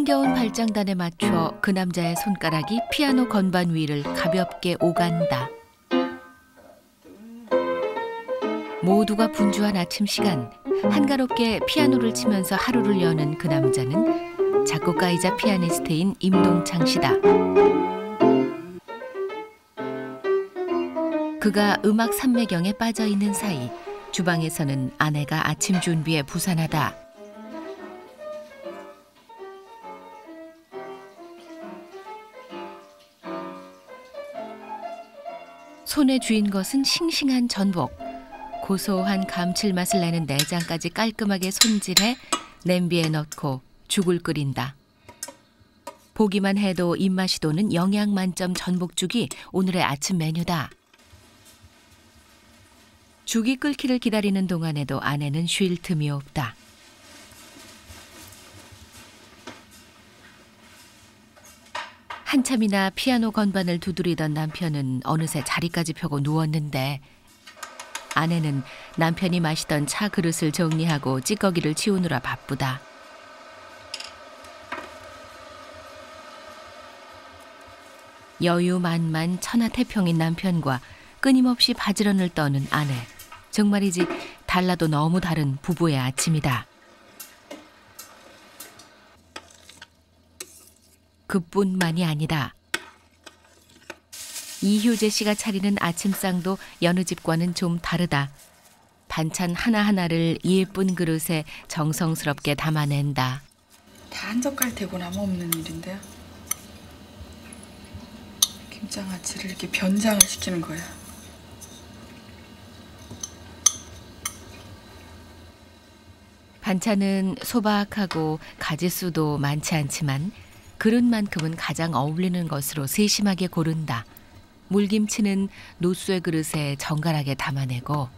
힘겨운 발장단에 맞춰 그 남자의 손가락이 피아노 건반 위를 가볍게 오간다. 모두가 분주한 아침 시간, 한가롭게 피아노를 치면서 하루를 여는 그 남자는 작곡가이자 피아니스트인 임동창 씨다. 그가 음악 삼매경에 빠져 있는 사이 주방에서는 아내가 아침 준비에 부산하다. 손에 쥐인 것은 싱싱한 전복. 고소한 감칠맛을 내는 내장까지 깔끔하게 손질해 냄비에 넣고 죽을 끓인다. 보기만 해도 입맛이 도는 영양 만점 전복죽이 오늘의 아침 메뉴다. 죽이 끓기를 기다리는 동안에도 아내는 쉴 틈이 없다. 한참이나 피아노 건반을 두드리던 남편은 어느새 자리까지 펴고 누웠는데 아내는 남편이 마시던 차 그릇을 정리하고 찌꺼기를 치우느라 바쁘다. 여유만만 천하태평인 남편과 끊임없이 바지런을 떠는 아내. 정말이지 달라도 너무 다른 부부의 아침이다. 그뿐만이 아니다. 이효재 씨가 차리는 아침상도 여느 집과는 좀 다르다. 반찬 하나하나를 예쁜 그릇에 정성스럽게 담아낸다. 다 한 젓갈 되고 남없는 일인데요. 김장아찌를 이렇게 변장을 시키는 거야. 반찬은 소박하고 가짓수도 많지 않지만 그릇만큼은 가장 어울리는 것으로 세심하게 고른다. 물김치는 노쇠 그릇에 정갈하게 담아내고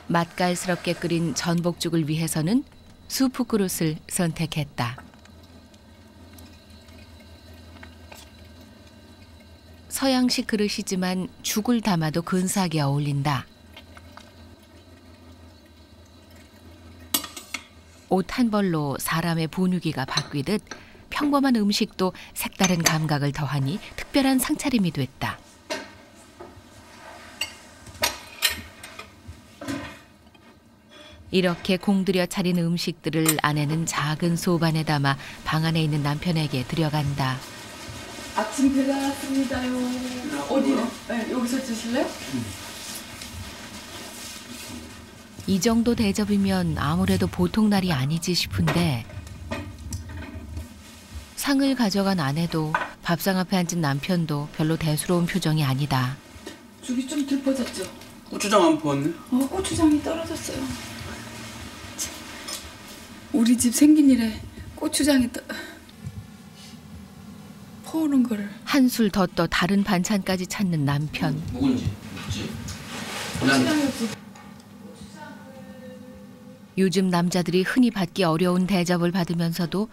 맛깔스럽게 끓인 전복죽을 위해서는 수프 그릇을 선택했다. 서양식 그릇이지만 죽을 담아도 근사하게 어울린다. 옷 한 벌로 사람의 분위기가 바뀌듯 평범한 음식도 색다른 감각을 더하니 특별한 상차림이 됐다. 이렇게 공들여 차린 음식들을 아내는 작은 소반에 담아 방 안에 있는 남편에게 들여간다. 아침 배달 왔습니다요. 어디요? 네, 여기서 드실래요? 이 정도 대접이면 아무래도 보통 날이 아니지 싶은데 상을 가져간 아내도 밥상 앞에 앉은 남편도 별로 대수로운 표정이 아니다. 죽이 좀 들퍼졌죠? 고추장 안 퍼왔네? 고추장이 떨어졌어요. 참, 우리 집 생긴 일에 고추장이 퍼오는 거를. 한술 더 떠 다른 반찬까지 찾는 남편. 묵은지 먹지? 고추장이었지. 요즘 남자들이 흔히 받기 어려운 대접을 받으면서도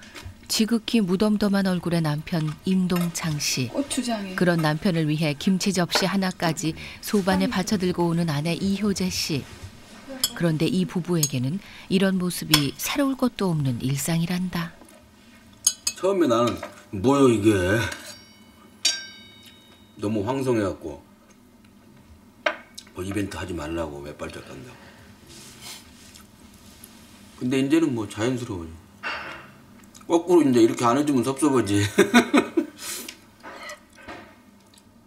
지극히 무덤덤한 얼굴의 남편 임동창 씨. 고추장에. 그런 남편을 위해 김치 접시 하나까지 소반에 받쳐 들고 오는 아내 이효재 씨. 그런데 이 부부에게는 이런 모습이 새로울 것도 없는 일상이란다. 처음에 나는 뭐요 이게 너무 황송해갖고 뭐 이벤트 하지 말라고 몇 발짝 간다고. 근데 이제는 뭐 자연스러워요. 거꾸로 이제 이렇게 안 해주면 섭섭하지.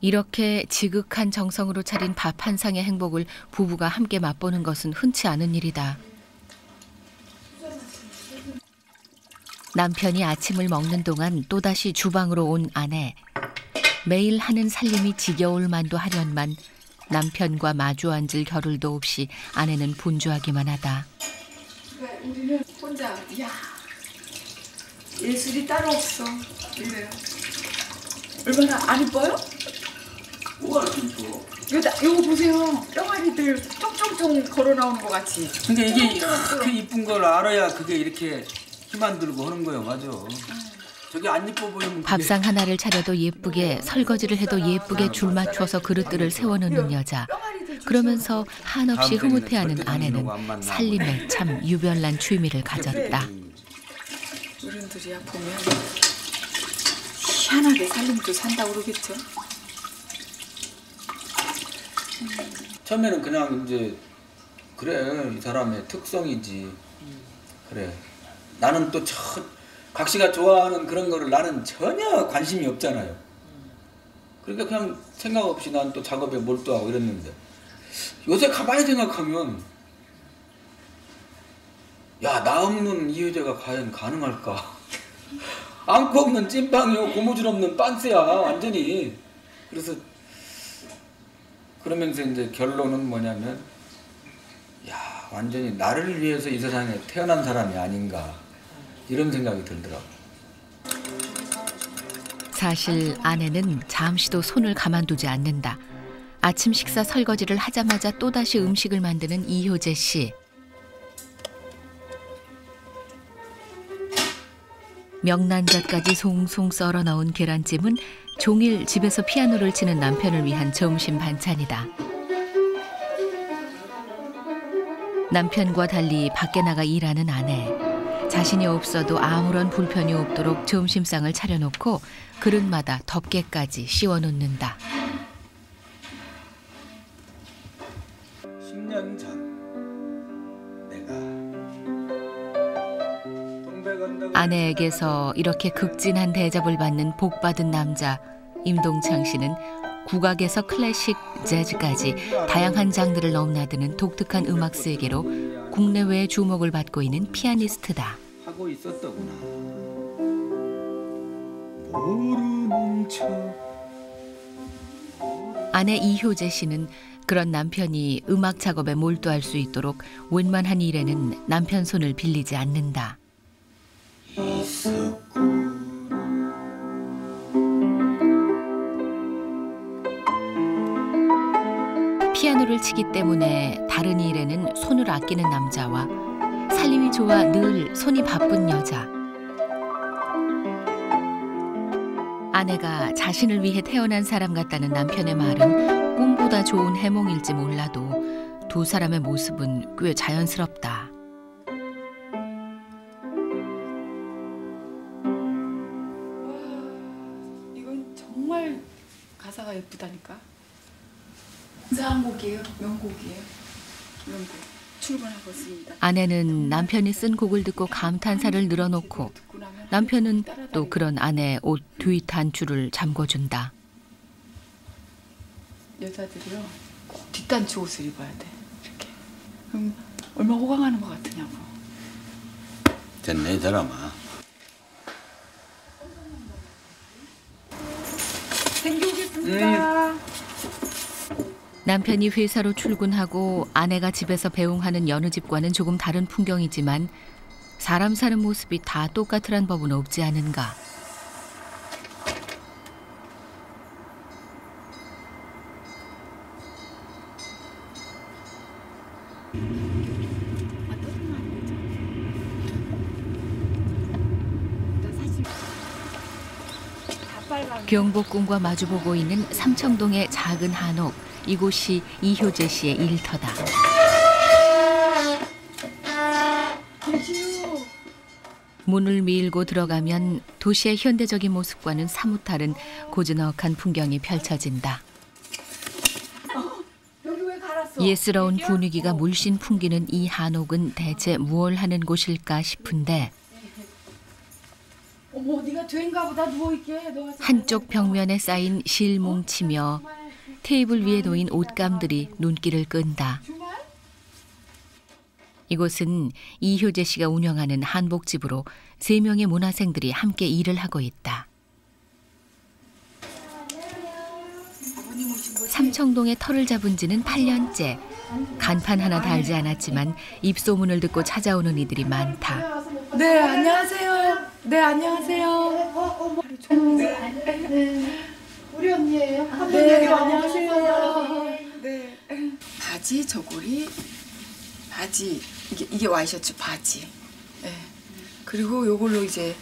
이렇게 지극한 정성으로 차린 밥 한 상의 행복을 부부가 함께 맛보는 것은 흔치 않은 일이다. 남편이 아침을 먹는 동안 또다시 주방으로 온 아내. 매일 하는 살림이 지겨울 만도 하련만 남편과 마주 앉을 겨를도 없이 아내는 분주하기만 하다. 우리는 혼자, 야 예술이 따로 없어. 이래요. 얼마나 안 이뻐요? 뭐가 안 이뻐? 요거 보세요. 뿅아리들 쫑쫑쫑 걸어 나오는 것 같이. 근데 이게 그 이쁜 걸 알아야 그게 이렇게 힘 안 들고 하는 거예요. 맞아. 저게 안 이뻐 보이면 밥상 하나를 차려도 예쁘게, 설거지를 해도 예쁘게 줄 맞춰서 그릇들을 세워놓는 여자. 그러면서 한없이 흐뭇해하는 아내는 살림에 참 유별난 취미를 가졌다. 사람들이야 보면 희한하게 살림도 산다고 그러겠죠. 처음에는 그냥 이제 그래 이 사람의 특성이지. 그래 나는 또 각시가 좋아하는 그런 거를 나는 전혀 관심이 없잖아요. 그러니까 그냥 생각 없이 난 또 작업에 몰두하고 이랬는데 요새 가만히 생각하면 야 나 없는 이 여자가 과연 가능할까? 안고 없는 찐빵이요 고무줄 없는 빤스야 완전히. 그래서 그러면서 이제 결론은 뭐냐면 야 완전히 나를 위해서 이 세상에 태어난 사람이 아닌가 이런 생각이 들더라고. 사실 아내는 잠시도 손을 가만두지 않는다. 아침 식사 설거지를 하자마자 또다시 음식을 만드는 이효재 씨. 명란젓까지 송송 썰어 넣은 계란찜은 종일 집에서 피아노를 치는 남편을 위한 점심 반찬이다. 남편과 달리 밖에 나가 일하는 아내. 자신이 없어도 아무런 불편이 없도록 점심상을 차려놓고 그릇마다 덮개까지 씌워놓는다. 10년 전 내가 아내에게서 이렇게 극진한 대접을 받는 복받은 남자 임동창 씨는 국악에서 클래식, 재즈까지 다양한 장르를 넘나드는 독특한 음악 세계로 국내외의 주목을 받고 있는 피아니스트다. 하고 있었더구나. 모르는 척. 아내 이효재 씨는 그런 남편이 음악 작업에 몰두할 수 있도록 웬만한 일에는 남편 손을 빌리지 않는다. 피아노를 치기 때문에 다른 일에는 손을 아끼는 남자와 살림이 좋아 늘 손이 바쁜 여자. 아내가 자신을 위해 태어난 사람 같다는 남편의 말은 꿈보다 좋은 해몽일지 몰라도 두 사람의 모습은 꽤 자연스럽다. 이건 정말 가사가 예쁘다니까. 명곡이에요. 명곡이에요. 명곡. 출근하고 있습니다. 아내는 남편이 쓴 곡을 듣고 감탄사를 늘어놓고 남편은 또 그런 아내의 옷 뒷단추를 잠궈준다. 여자들이요 꼭 뒷단추 옷을 입어야 돼. 이렇게. 그럼 얼마나 호강하는 것 같으냐고. 됐네 이 사람아. 생겨오겠습니다. 남편이 회사로 출근하고 아내가 집에서 배웅하는 여느 집과는 조금 다른 풍경이지만 사람 사는 모습이 다 똑같으란 법은 없지 않은가. 경복궁과 마주보고 있는 삼청동의 작은 한옥. 이곳이 이효재 씨의 일터다. 문을 밀고 들어가면 도시의 현대적인 모습과는 사뭇 다른 고즈넉한 풍경이 펼쳐진다. 예스러운 분위기가 물씬 풍기는 이 한옥은 대체 무얼 하는 곳일까 싶은데 어머, 네가 죄인가 보다 누워있게. 한쪽 벽면에 쌓인 실뭉치며 테이블 위에 놓인 옷감들이 눈길을 끈다. 이곳은 이효재 씨가 운영하는 한복집으로 3명의 문화생들이 함께 일을 하고 있다. 삼청동에 터를 잡은 지는 8년째. 간판 하나 달지 않았지만 입소문을 듣고 찾아오는 이들이 많다. 네, 안녕하세요. 네, 안녕하세요. 우리 언니예요. 네, 안녕하세요. 네. 바지, 저고리, 바지. 이게 와이셔츠 바지. 네. 그리고 요걸로 이제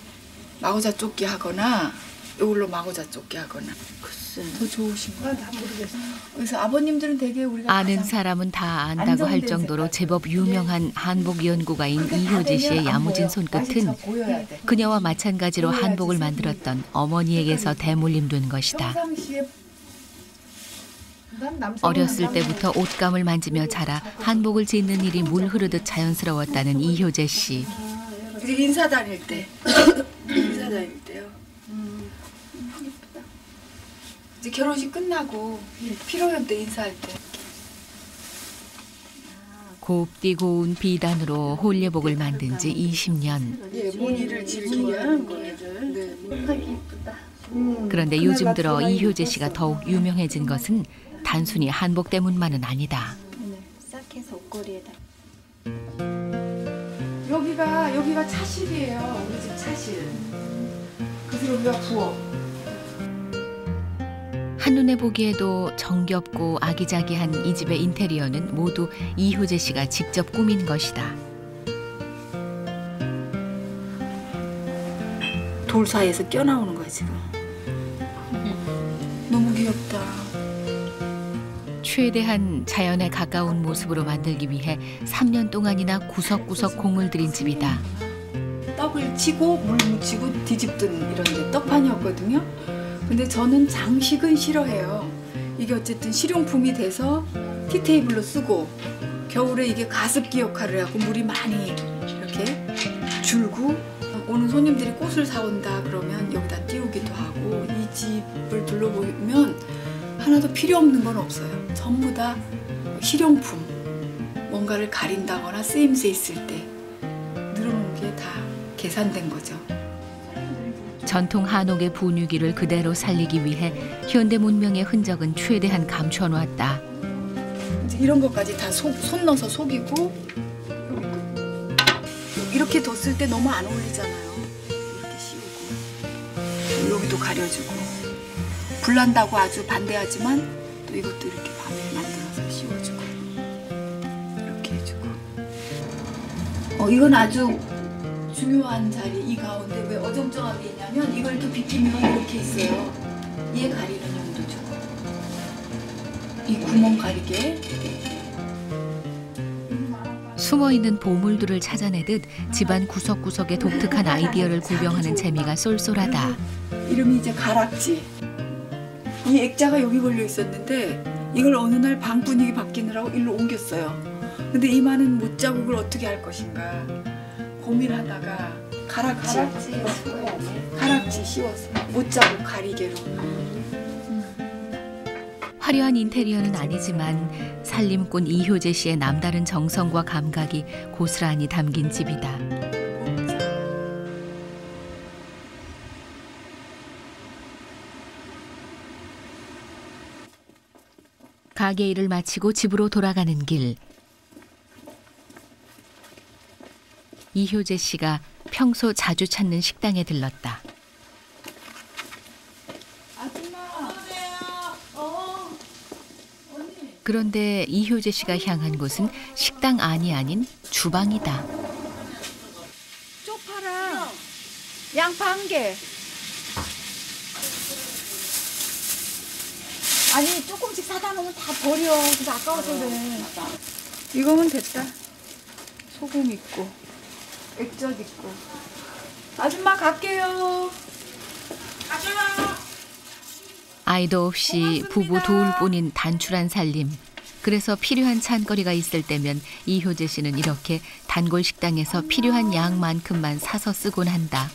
마고자 조끼 하거나 이걸로 마구자 쫓게 하거나. 글쎄. 더 좋으신 거. 다 모르겠어. 그래서 아버님들은 되게 우리가 아는 가장 사람은 다 안다고 할 정도로 제법 유명한 한복 연구가인 이효재 씨의 야무진 손끝은 그녀와 마찬가지로 한복을 만들었던 어머니에게서 대물림된 것이다. 평상시에 어렸을 때부터 옷감을 만지며 자라 한복을 짓는 일이 물 흐르듯 자연스러웠다는 이효재 씨. 이제 인사 다닐 때. 인사 다닐 때요. 예쁘다. 이제 결혼식 끝나고 피로연 때 인사할 때. 곱디 고운 비단으로 홀예복을 만든 지 20년. 예, 무늬를 즐기게 하는 거예요. 네. 하기 이쁘다. 그런데 요즘 들어 이효재 씨가 더욱 유명해진 것은 단순히 한복 때문만은 아니다. 싹 해서 옷걸이에다. 여기가 차실이에요. 우리 집 차실. 그래서 여기가 부엌. 한눈에 보기에도 정겹고 아기자기한 이 집의 인테리어는 모두 이효재 씨가 직접 꾸민 것이다. 돌 사이에서 껴나오는 거야 지금. 너무 귀엽다. 최대한 자연에 가까운 모습으로 만들기 위해 3년 동안이나 구석구석 공을 들인 집이다. 떡을 치고 물 묻히고 뒤집든 이런 게 떡판이었거든요. 근데 저는 장식은 싫어해요. 이게 어쨌든 실용품이 돼서 티테이블로 쓰고 겨울에 이게 가습기 역할을 하고 물이 많이 이렇게 줄고 오는 손님들이 꽃을 사온다 그러면 여기다 띄우기도 하고 이 집을 둘러보면 하나도 필요 없는 건 없어요. 전부 다 실용품, 뭔가를 가린다거나 쓰임새 있을 때 늘어놓은 게 다 계산된 거죠. 전통 한옥의 분위기를 그대로 살리기 위해 현대 문명의 흔적은 최대한 감춰놓았다. 이제 이런 것까지 다 손 넣어서 속이고 이렇게 뒀을 때 너무 안 어울리잖아요. 이렇게 씌우고 여기도 가려주고 불난다고 아주 반대하지만 또 이것도 이렇게 밤에 만들어서 씌워주고 이렇게 해주고 이건 아주 중요한 자리 이 가운데 왜 어정쩡하게 있냐면 이걸 이렇게 비키면 이렇게 있어요. 얘 가리는 용도죠. 이 구멍 가리개. 숨어있는 보물들을 찾아내듯 집안 구석구석의 독특한 아이디어를 구경하는 재미가 쏠쏠하다. 이름이 이제 가락지. 이 액자가 여기 걸려 있었는데 이걸 어느 날 방 분위기 바뀌느라고 일로 옮겼어요. 근데 이만한 못자국을 어떻게 할 것인가 고민하다가 가락지 씌워서 못자국 가리개로. 화려한 인테리어는 아니지만 살림꾼 이효재 씨의 남다른 정성과 감각이 고스란히 담긴 집이다. 가게 일을 마치고 집으로 돌아가는 길. 이효재 씨가 평소 자주 찾는 식당에 들렀다. 그런데 이효재 씨가 향한 곳은 식당 안이 아닌 주방이다. 쪽파랑 양파 1개. 아니 조금씩 사다 놓으면 다 버려. 그래서 아까워서 그래. 이거면 됐다. 소금 있고 액젓 있고. 아줌마 갈게요. 가져요. 아이도 없이 부부 둘뿐인 단출한 살림. 그래서 필요한 찬거리가 있을 때면 이효재 씨는 이렇게 단골 식당에서 필요한 양만큼만 사서 쓰곤 한다.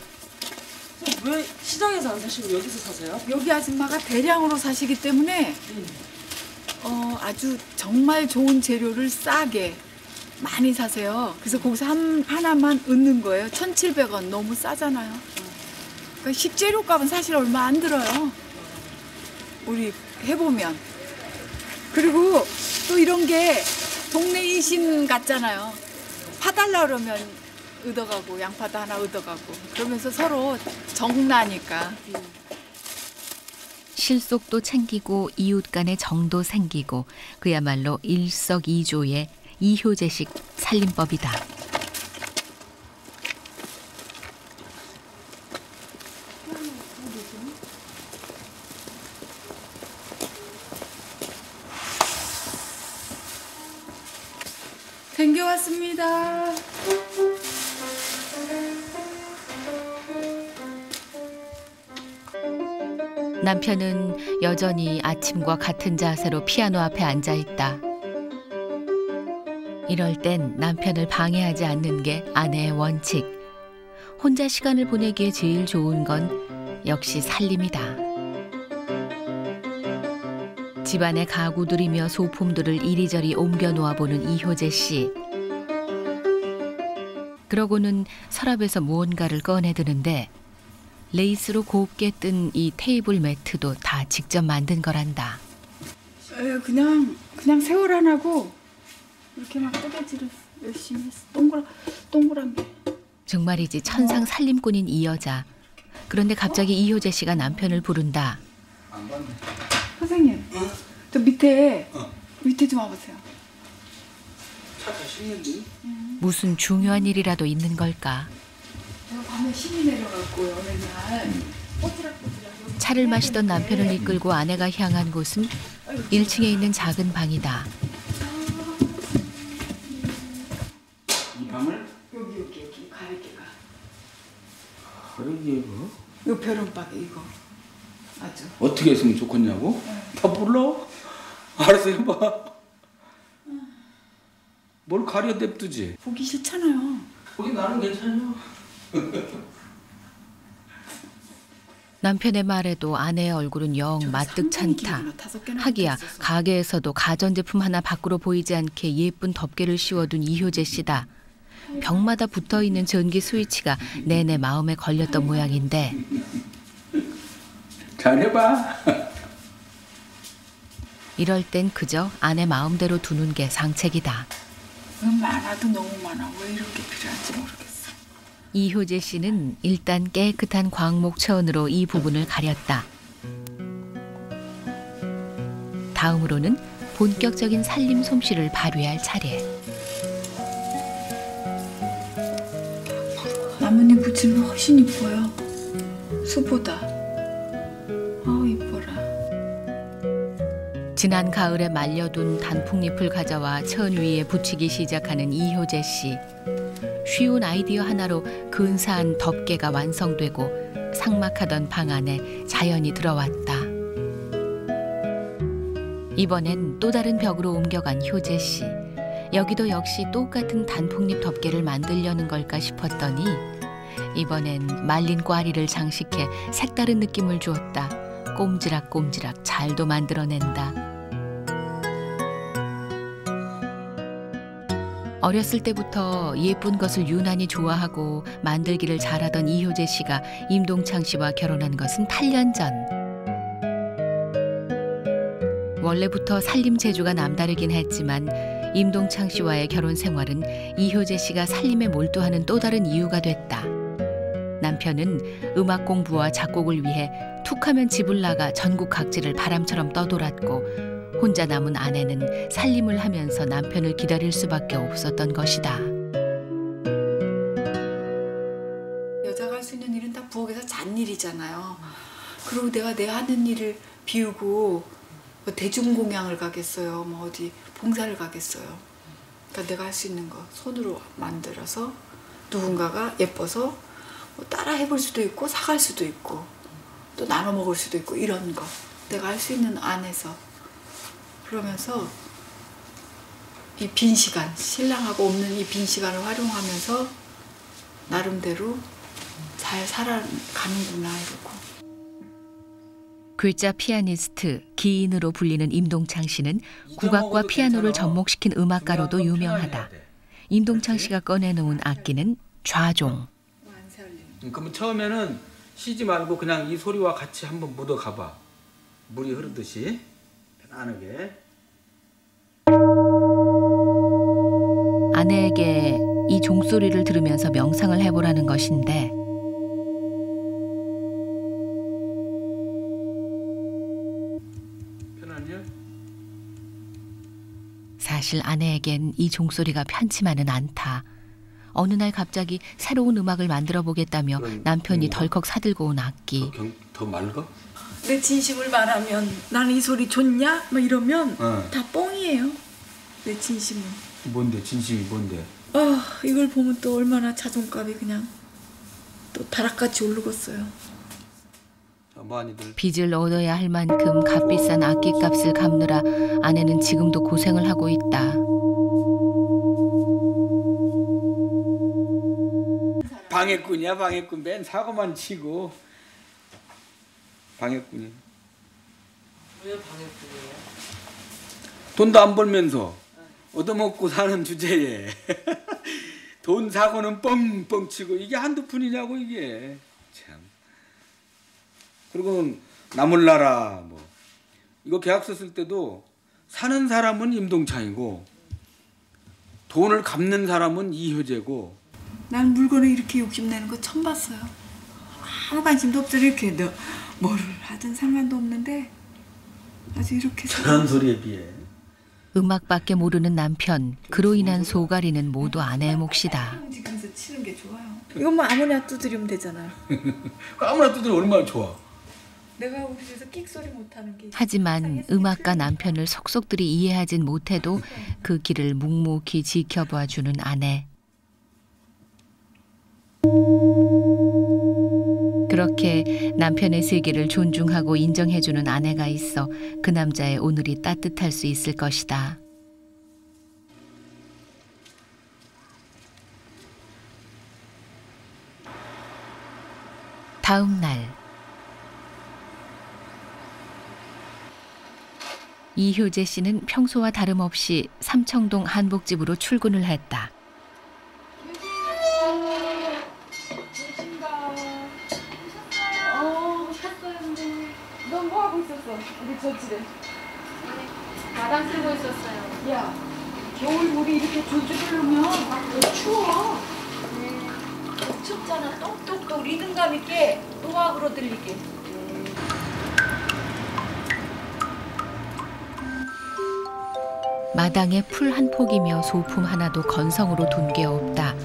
왜 시장에서 안 사시고 여기서 사세요? 여기 아줌마가 대량으로 사시기 때문에 아주 정말 좋은 재료를 싸게 많이 사세요. 그래서 거기서 하나만 얻는 거예요. 1,700원 너무 싸잖아요. 그러니까 식재료값은 사실 얼마 안 들어요. 우리 해보면. 그리고 또 이런 게 동네 인심 같잖아요. 파달라 그러면 얻어가고 양파도 하나 얻어가고 그러면서 서로 정나니까. 실속도 챙기고 이웃 간의 정도 생기고 그야말로 일석이조의 이효재식 살림법이다. 챙겨왔습니다. 남편은 여전히 아침과 같은 자세로 피아노 앞에 앉아 있다. 이럴 땐 남편을 방해하지 않는 게 아내의 원칙. 혼자 시간을 보내기에 제일 좋은 건 역시 살림이다. 집안의 가구들이며 소품들을 이리저리 옮겨 놓아보는 이효재 씨. 그러고는 서랍에서 무언가를 꺼내드는데 레이스로 곱게 뜬 이 테이블 매트도 다 직접 만든 거란다. 그냥 세월 하나고 이렇게 막 뜨개질을 열심히 했어. 동그란 게. 정말이지 천상 살림꾼인 이 여자. 그런데 갑자기 이효재 씨가 남편을 부른다. 안 봤네. 선생님, 저 밑에 좀 와보세요. 차가 식는데? 무슨 중요한 일이라도 있는 걸까? 내가 밤에 신이 내려갔고요. 맨날 꼬지락꼬지락. 차를 마시던 남편을 이끌고 아내가 향한 곳은 1층에 있는 작은 방이다. 이 방을? 여기 가리개가. 가리개가? 요 벼른박이 이거. 아주. 어떻게 했으면 좋겠냐고? 다 몰라? 알았어 해봐. 뭘 가려 냅두지? 보기 싫잖아요. 거기 나는 괜찮아. 남편의 말에도 아내의 얼굴은 영 마뜩찮다. 하기야 가게에서도 가전제품 하나 밖으로 보이지 않게 예쁜 덮개를 씌워둔 이효재 씨다. 벽마다 붙어있는 전기 스위치가 내내 마음에 걸렸던 모양인데 잘해봐. 이럴 땐 그저 아내 마음대로 두는 게 상책이다. 많아도 너무 많아. 왜 이렇게 필요한지 모르겠어. 이효재 씨는 일단 깨끗한 광목 체온으로 이 부분을 가렸다. 다음으로는 본격적인 살림 솜씨를 발휘할 차례. 나뭇잎 붙이면 훨씬 이뻐요. 수보다. 이뻐라. 지난 가을에 말려둔 단풍잎을 가져와 천 위에 붙이기 시작하는 이효재 씨. 쉬운 아이디어 하나로 근사한 덮개가 완성되고 삭막하던 방 안에 자연이 들어왔다. 이번엔 또 다른 벽으로 옮겨간 효재 씨. 여기도 역시 똑같은 단풍잎 덮개를 만들려는 걸까 싶었더니 이번엔 말린 꽈리를 장식해 색다른 느낌을 주었다. 꼼지락꼼지락 잘도 만들어낸다. 어렸을 때부터 예쁜 것을 유난히 좋아하고 만들기를 잘하던 이효재 씨가 임동창 씨와 결혼한 것은 8년 전. 원래부터 살림 재주가 남다르긴 했지만 임동창 씨와의 결혼 생활은 이효재 씨가 살림에 몰두하는 또 다른 이유가 됐다. 남편은 음악 공부와 작곡을 위해 툭하면 집을 나가 전국 각지를 바람처럼 떠돌았고 혼자 남은 아내는 살림을 하면서 남편을 기다릴 수밖에 없었던 것이다. 여자가 할 수 있는 일은 다 부엌에서 잔일이잖아요. 그리고 내가 내 하는 일을 비우고 뭐 대중공양을 가겠어요. 뭐 어디 봉사를 가겠어요. 그러니까 내가 할 수 있는 거 손으로 만들어서 누군가가 예뻐서 뭐 따라 해볼 수도 있고 사갈 수도 있고 또 나눠 먹을 수도 있고 이런 거 내가 할 수 있는 안에서 그러면서 이 빈 시간 신랑하고 없는 이 빈 시간을 활용하면서 나름대로 잘 살아가는구나 이러고. 글자 피아니스트, 기인으로 불리는 임동창 씨는 국악과 피아노를 접목시킨 음악가로도 유명하다. 임동창 씨가 꺼내놓은 악기는 좌종. 그러면 처음에는 쉬지 말고 그냥 이 소리와 같이 한번 묻어 가봐. 물이 흐르듯이 편안하게. 아내에게 이 종소리를 들으면서 명상을 해보라는 것인데 편안해요? 사실 아내에겐 이 종소리가 편치만은 않다. 어느 날 갑자기 새로운 음악을 만들어 보겠다며 남편이 덜컥 사들고 온 악기. 더 맑아? 내 진심을 말하면 나는 이 소리 좋냐? 막 이러면 다 뻥이에요. 내 진심은. 뭔데? 진심이 뭔데? 이걸 보면 또 얼마나 자존감이 그냥 또 다락같이 오르겠어요. 많이들 빚을 얻어야 할 만큼 값비싼 악기값을 갚느라 아내는 지금도 고생을 하고 있다. 방해꾼이야 방해꾼. 맨 사고만 치고 방해꾼이. 왜 방해꾼이에요? 돈도 안 벌면서 얻어먹고 사는 주제에 돈 사고는 뻥뻥 치고 이게 한두 푼이냐고 이게 참. 그리고 나몰라라 뭐 이거 계약서 쓸 때도 사는 사람은 임동창이고 돈을 갚는 사람은 이효재고. 난 물건에 이렇게 욕심내는 거 처음 봤어요. 아무 관심도 없잖아. 이렇게 너 뭐를 하든 상관도 없는데 아주 이렇게 저런 소리에 비해 음악밖에 모르는 남편, 그로 인한 소가리는 모두 아내의 몫이다. 그래서 치는 게 좋아요. 이건 뭐 아무나 두드리면 되잖아요. 아무나 두드려 얼마나 좋아. 내가 우리 집에서 끽소리 못하는 게. 하지만 음악가 남편을 속속들이 이해하진 못해도 그 길을 묵묵히 지켜봐주는 아내. 그렇게 남편의 세계를 존중하고 인정해주는 아내가 있어 그 남자의 오늘이 따뜻할 수 있을 것이다. 다음 날 이효재 씨는 평소와 다름없이 삼청동 한복집으로 출근을 했다. 너 뭐 하고 있었어? 우리 저 집에. 마당 쓸고 있었어요. 야, 겨울 물이 이렇게 줄줄 흐르면 너 추워. 춥잖아. 똑똑 리듬감 있게 노악으로 들리게. 마당에 풀 한 폭이며 소품 하나도 건성으로 둔 게 없다.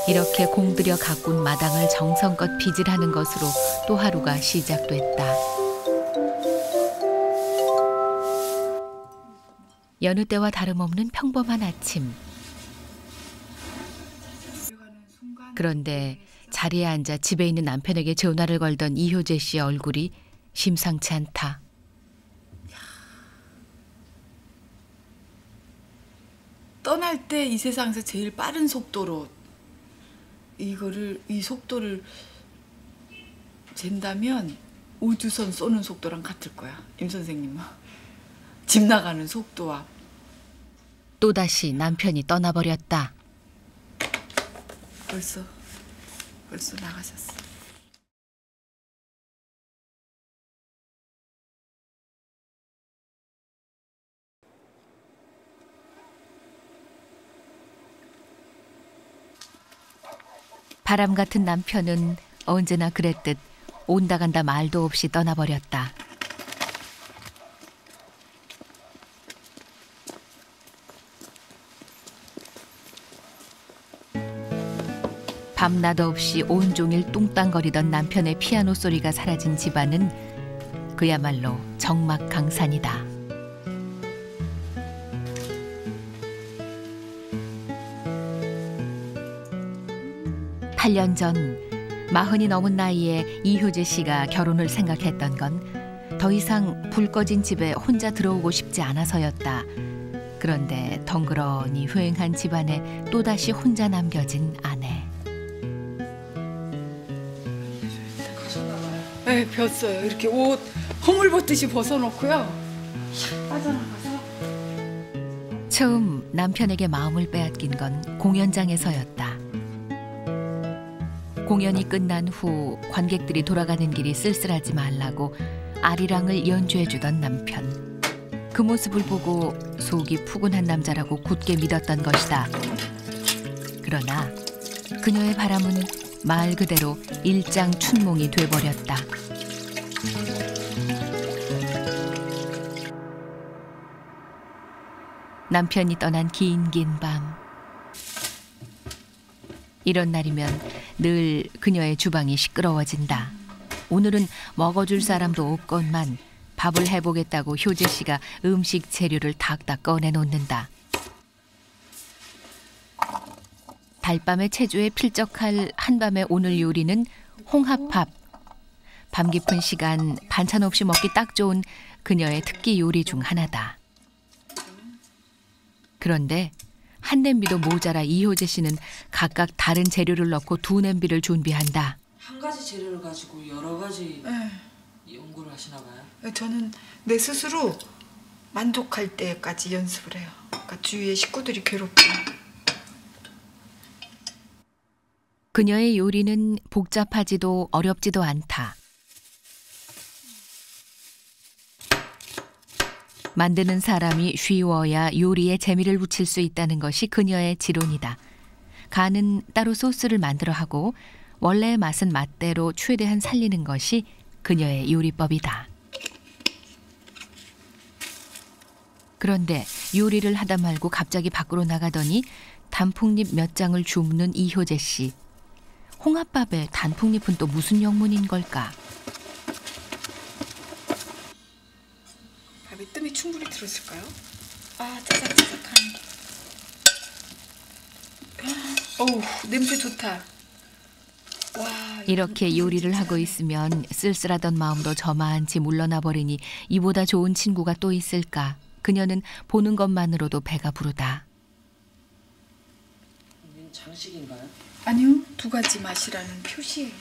이렇게 공들여 가꾼 마당을 정성껏 빗질하는 것으로 또 하루가 시작됐다. 여느 때와 다름없는 평범한 아침. 그런데 자리에 앉아 집에 있는 남편에게 전화를 걸던 이효재 씨의 얼굴이 심상치 않다. 떠날 때 이 세상에서 제일 빠른 속도로 이 속도를 잰다면 우주선 쏘는 속도랑 같을 거야. 임 선생님은. 집 나가는 속도와. 또다시 남편이 떠나버렸다. 벌써 나가셨어. 바람 같은 남편은 언제나 그랬듯 온다 간다 말도 없이 떠나버렸다. 밤낮 없이 온종일 뚱땅거리던 남편의 피아노 소리가 사라진 집안은 그야말로 적막강산이다. 8년 전 40이 넘은 나이에 이효재 씨가 결혼을 생각했던 건 더 이상 불 꺼진 집에 혼자 들어오고 싶지 않아서였다. 그런데 덩그러니 휑한 집안에 또다시 혼자 남겨진 아내. 네, 뱄어요. 이렇게 옷 허물 벗듯이 벗어놓고요. 빠져나가서. 처음 남편에게 마음을 빼앗긴 건 공연장에서였다. 공연이 끝난 후 관객들이 돌아가는 길이 쓸쓸하지 말라고 아리랑을 연주해주던 남편. 그 모습을 보고 속이 푸근한 남자라고 굳게 믿었던 것이다. 그러나 그녀의 바람은 말 그대로 일장춘몽이 돼버렸다. 남편이 떠난 긴 밤. 이런 날이면 늘 그녀의 주방이 시끄러워진다. 오늘은 먹어줄 사람도 없건만 밥을 해보겠다고 효재 씨가 음식 재료를 닥닥 꺼내놓는다. 달밤의 체조에 필적할 한밤의 오늘 요리는 홍합밥. 밤 깊은 시간 반찬 없이 먹기 딱 좋은 그녀의 특기 요리 중 하나다. 그런데 한 냄비도 모자라 이효재 씨는 각각 다른 재료를 넣고 두 냄비를 준비한다. 한 가지 재료를 가지고 여러 가지 연구를 하시나 봐요? 저는 내 스스로 만족할 때까지 연습을 해요. 그러니까 주위의 식구들이 괴롭고. 그녀의 요리는 복잡하지도 어렵지도 않다. 만드는 사람이 쉬워야 요리에 재미를 붙일 수 있다는 것이 그녀의 지론이다. 간은 따로 소스를 만들어 하고 원래의 맛은 맛대로 최대한 살리는 것이 그녀의 요리법이다. 그런데 요리를 하다 말고 갑자기 밖으로 나가더니 단풍잎 몇 장을 줍는 이효재 씨. 홍합밥에 단풍잎은 또 무슨 영문인 걸까? 밥에 뜸이 충분히 들었을까요? 아, 짜작짜작하네. 어우, 냄새 좋다. 와, 이렇게 요리를 하고 있으면 쓸쓸하던 마음도 저만치 물러나 버리니 이보다 좋은 친구가 또 있을까? 그녀는 보는 것만으로도 배가 부르다. 이건 장식인가요? 아니요, 두 가지 맛이라는 표시예요.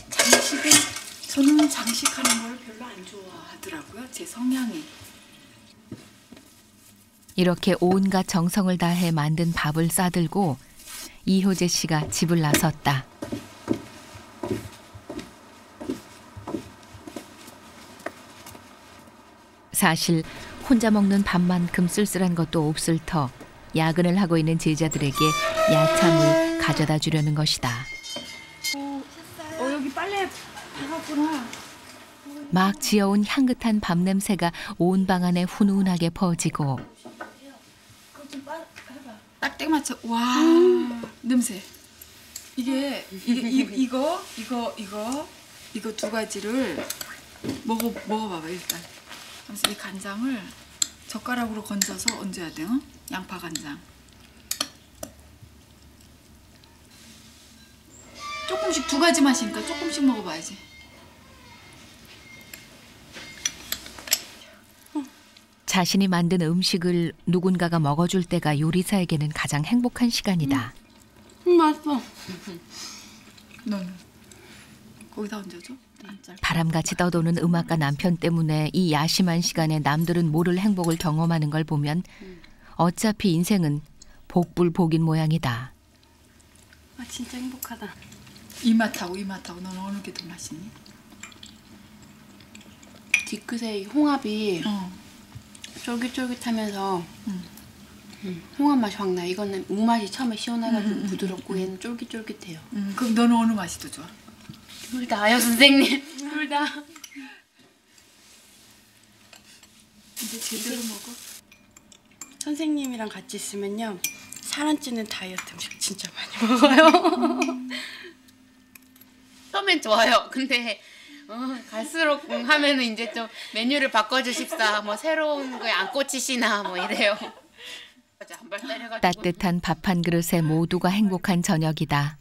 장식은 저는 장식하는 걸 별로 안 좋아하더라고요. 제 성향이. 이렇게 온갖 정성을 다해 만든 밥을 싸들고 이효재 씨가 집을 나섰다. 사실 혼자 먹는 밥만큼 쓸쓸한 것도 없을 터 야근을 하고 있는 제자들에게 야참을 가져다 주려는 것이다. 여기 빨래 박았구나. 막 지어온 향긋한 밥 냄새가 온 방 안에 훈훈하게 퍼지고 딱 때 맞춰. 와, 냄새. 이거 두 가지를 먹어봐봐 일단. 그래서 이 간장을 젓가락으로 건져서 얹어야 돼요. 양파 간장. 조금씩 두 가지 맛이니까 조금씩 먹어봐야지. 자신이 만든 음식을 누군가가 먹어줄 때가 요리사에게는 가장 행복한 시간이다. 맛있어. 너는 거기다 얹어줘. 바람같이 떠도는 음악가 남편 때문에 이 야심한 시간에 남들은 모를 행복을 경험하는 걸 보면 어차피 인생은 복불복인 모양이다. 아 진짜 행복하다. 이 맛하고 너는 어느 게 더 맛있니? 뒤끝에 이 홍합이 쫄깃쫄깃하면서 홍합 맛이 확 나. 이거는 무맛이 처음에 시원해가지고 부드럽고 얘는 쫄깃쫄깃해요. 그럼 너는 어느 맛이 더 좋아? 둘 다요 선생님. 둘 다. 이제 제대로 먹어. 선생님이랑 같이 있으면요 살 안 찌는 다이어트 음식 진짜 많이 먹어요. 처음엔 좋아요. 근데 갈수록 하면은 이제 좀 메뉴를 바꿔주십사. 뭐 새로운 거에 안 꽂히시나 뭐 이래요. 따뜻한 밥 한 그릇에 모두가 행복한 저녁이다.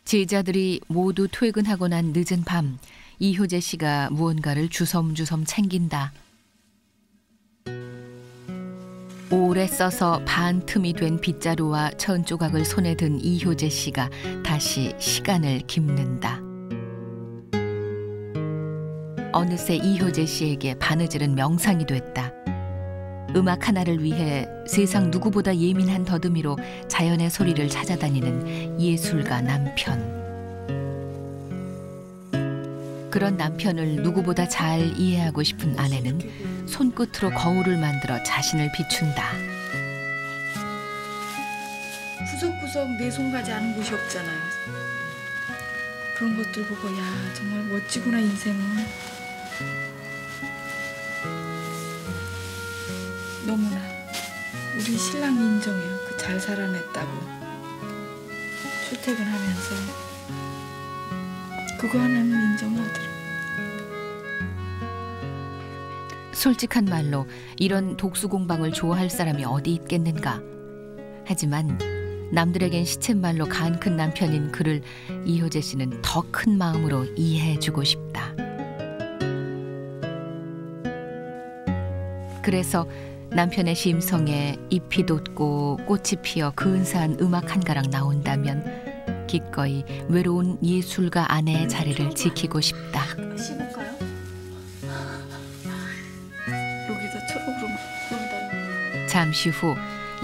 제자들이 모두 퇴근하고 난 늦은 밤, 이효재 씨가 무언가를 주섬주섬 챙긴다. 오래 써서 반 틈이 된 빗자루와 천 조각을 손에 든 이효재 씨가 다시 시간을 깁는다. 어느새 이효재 씨에게 바느질은 명상이 됐다. 음악 하나를 위해 세상 누구보다 예민한 더듬이로 자연의 소리를 찾아다니는 예술가 남편. 그런 남편을 누구보다 잘 이해하고 싶은 아내는 손끝으로 거울을 만들어 자신을 비춘다. 구석구석 내 손 가지 않은 곳이 없잖아요. 그런 것들 보고 야 정말 멋지구나 인생은. 우리 신랑이 인정해요. 그 잘 살아냈다고. 출퇴근하면서 그거 하나는 인정하더라고요. 솔직한 말로 이런 독수공방을 좋아할 사람이 어디 있겠는가. 하지만 남들에겐 시쳇말로 간 큰 남편인 그를 이효재 씨는 더 큰 마음으로 이해해주고 싶다. 그래서 남편의 심성에 잎이 돋고 꽃이 피어 근사한 음악 한 가락 나온다면 기꺼이 외로운 예술가 아내의 자리를 지키고 싶다. 씹을까요? 여기다 초록으로 여기다. 잠시 후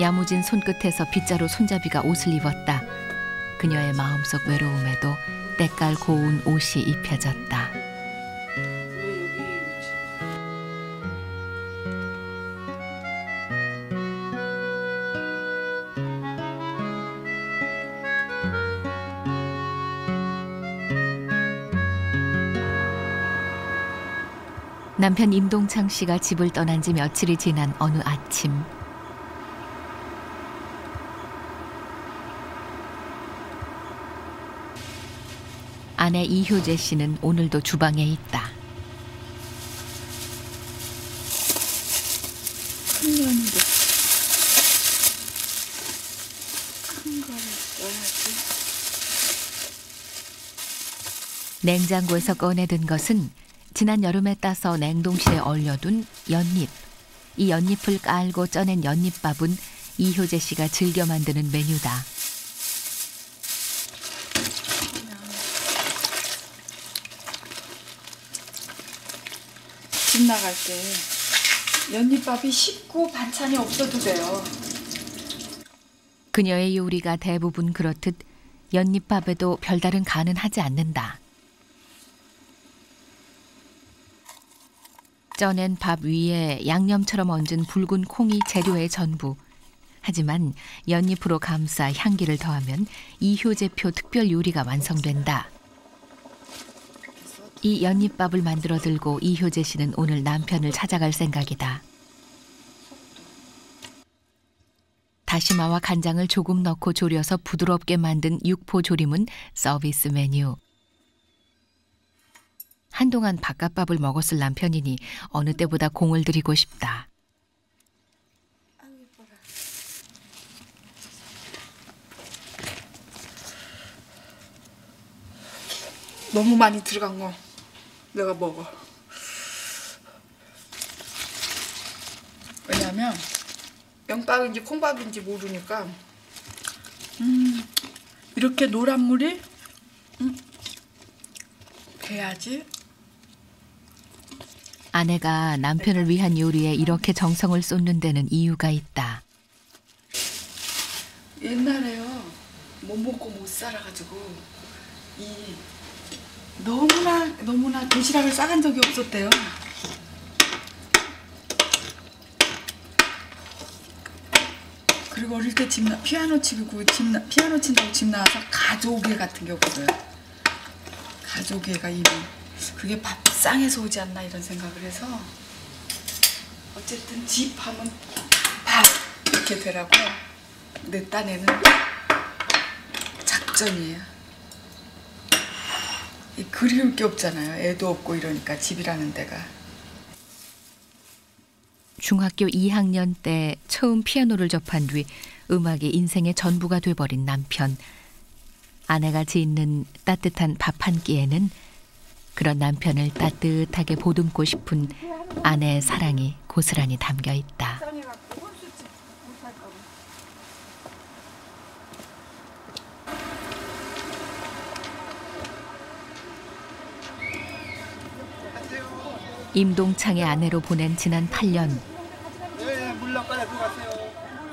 야무진 손끝에서 빗자루 손잡이가 옷을 입었다. 그녀의 마음속 외로움에도 때깔 고운 옷이 입혀졌다. 왜 여기 있지? 남편 임동창 씨가 집을 떠난 지 며칠이 지난 어느 아침. 아내 이효재 씨는 오늘도 주방에 있다. 큰 년인데 큰 거를 넣어야지. 냉장고에서 꺼내든 것은 지난 여름에 따서 냉동실에 얼려둔 연잎. 이 연잎을 깔고 쪄낸 연잎밥은 이효재 씨가 즐겨 만드는 메뉴다. 집 나갈 때 연잎밥이 쉽고 반찬이 없어도 돼요. 그녀의 요리가 대부분 그렇듯 연잎밥에도 별다른 간은 하지 않는다. 쪄낸 밥 위에 양념처럼 얹은 붉은 콩이 재료의 전부. 하지만 연잎으로 감싸 향기를 더하면 이효재표 특별 요리가 완성된다. 이 연잎밥을 만들어 들고 이효재 씨는 오늘 남편을 찾아갈 생각이다. 다시마와 간장을 조금 넣고 졸여서 부드럽게 만든 육포 조림은 서비스 메뉴. 한동안 바깥밥을 먹었을 남편이니 어느 때보다 공을 들이고 싶다. 너무 많이 들어간 거 내가 먹어. 왜냐면 명밥인지 콩밥인지 모르니까 이렇게 노란 물이 돼야지. 아내가 남편을 위한 요리에 이렇게 정성을 쏟는 데는 이유가 있다. 옛날에요 못 먹고 못 살아가지고 이 너무나 도시락을 싸간 적이 없었대요. 그리고 어릴 때 피아노 친다고 집 나와서 가족애 같은 게 없어요. 가족애가 이미 그게 밥상에서 오지 않나 이런 생각을 해서 어쨌든 집 하면 밥 이렇게 되라고 내 딴에는 작전이에요. 그리울 게 없잖아요. 애도 없고 이러니까 집이라는 데가. 중학교 2학년 때 처음 피아노를 접한 뒤 음악이 인생의 전부가 돼버린 남편. 아내가 짓는 따뜻한 밥 한 끼에는 그런 남편을 따뜻하게 보듬고 싶은 아내의 사랑이 고스란히 담겨 있다. 임동창의 아내로 보낸 지난 8년.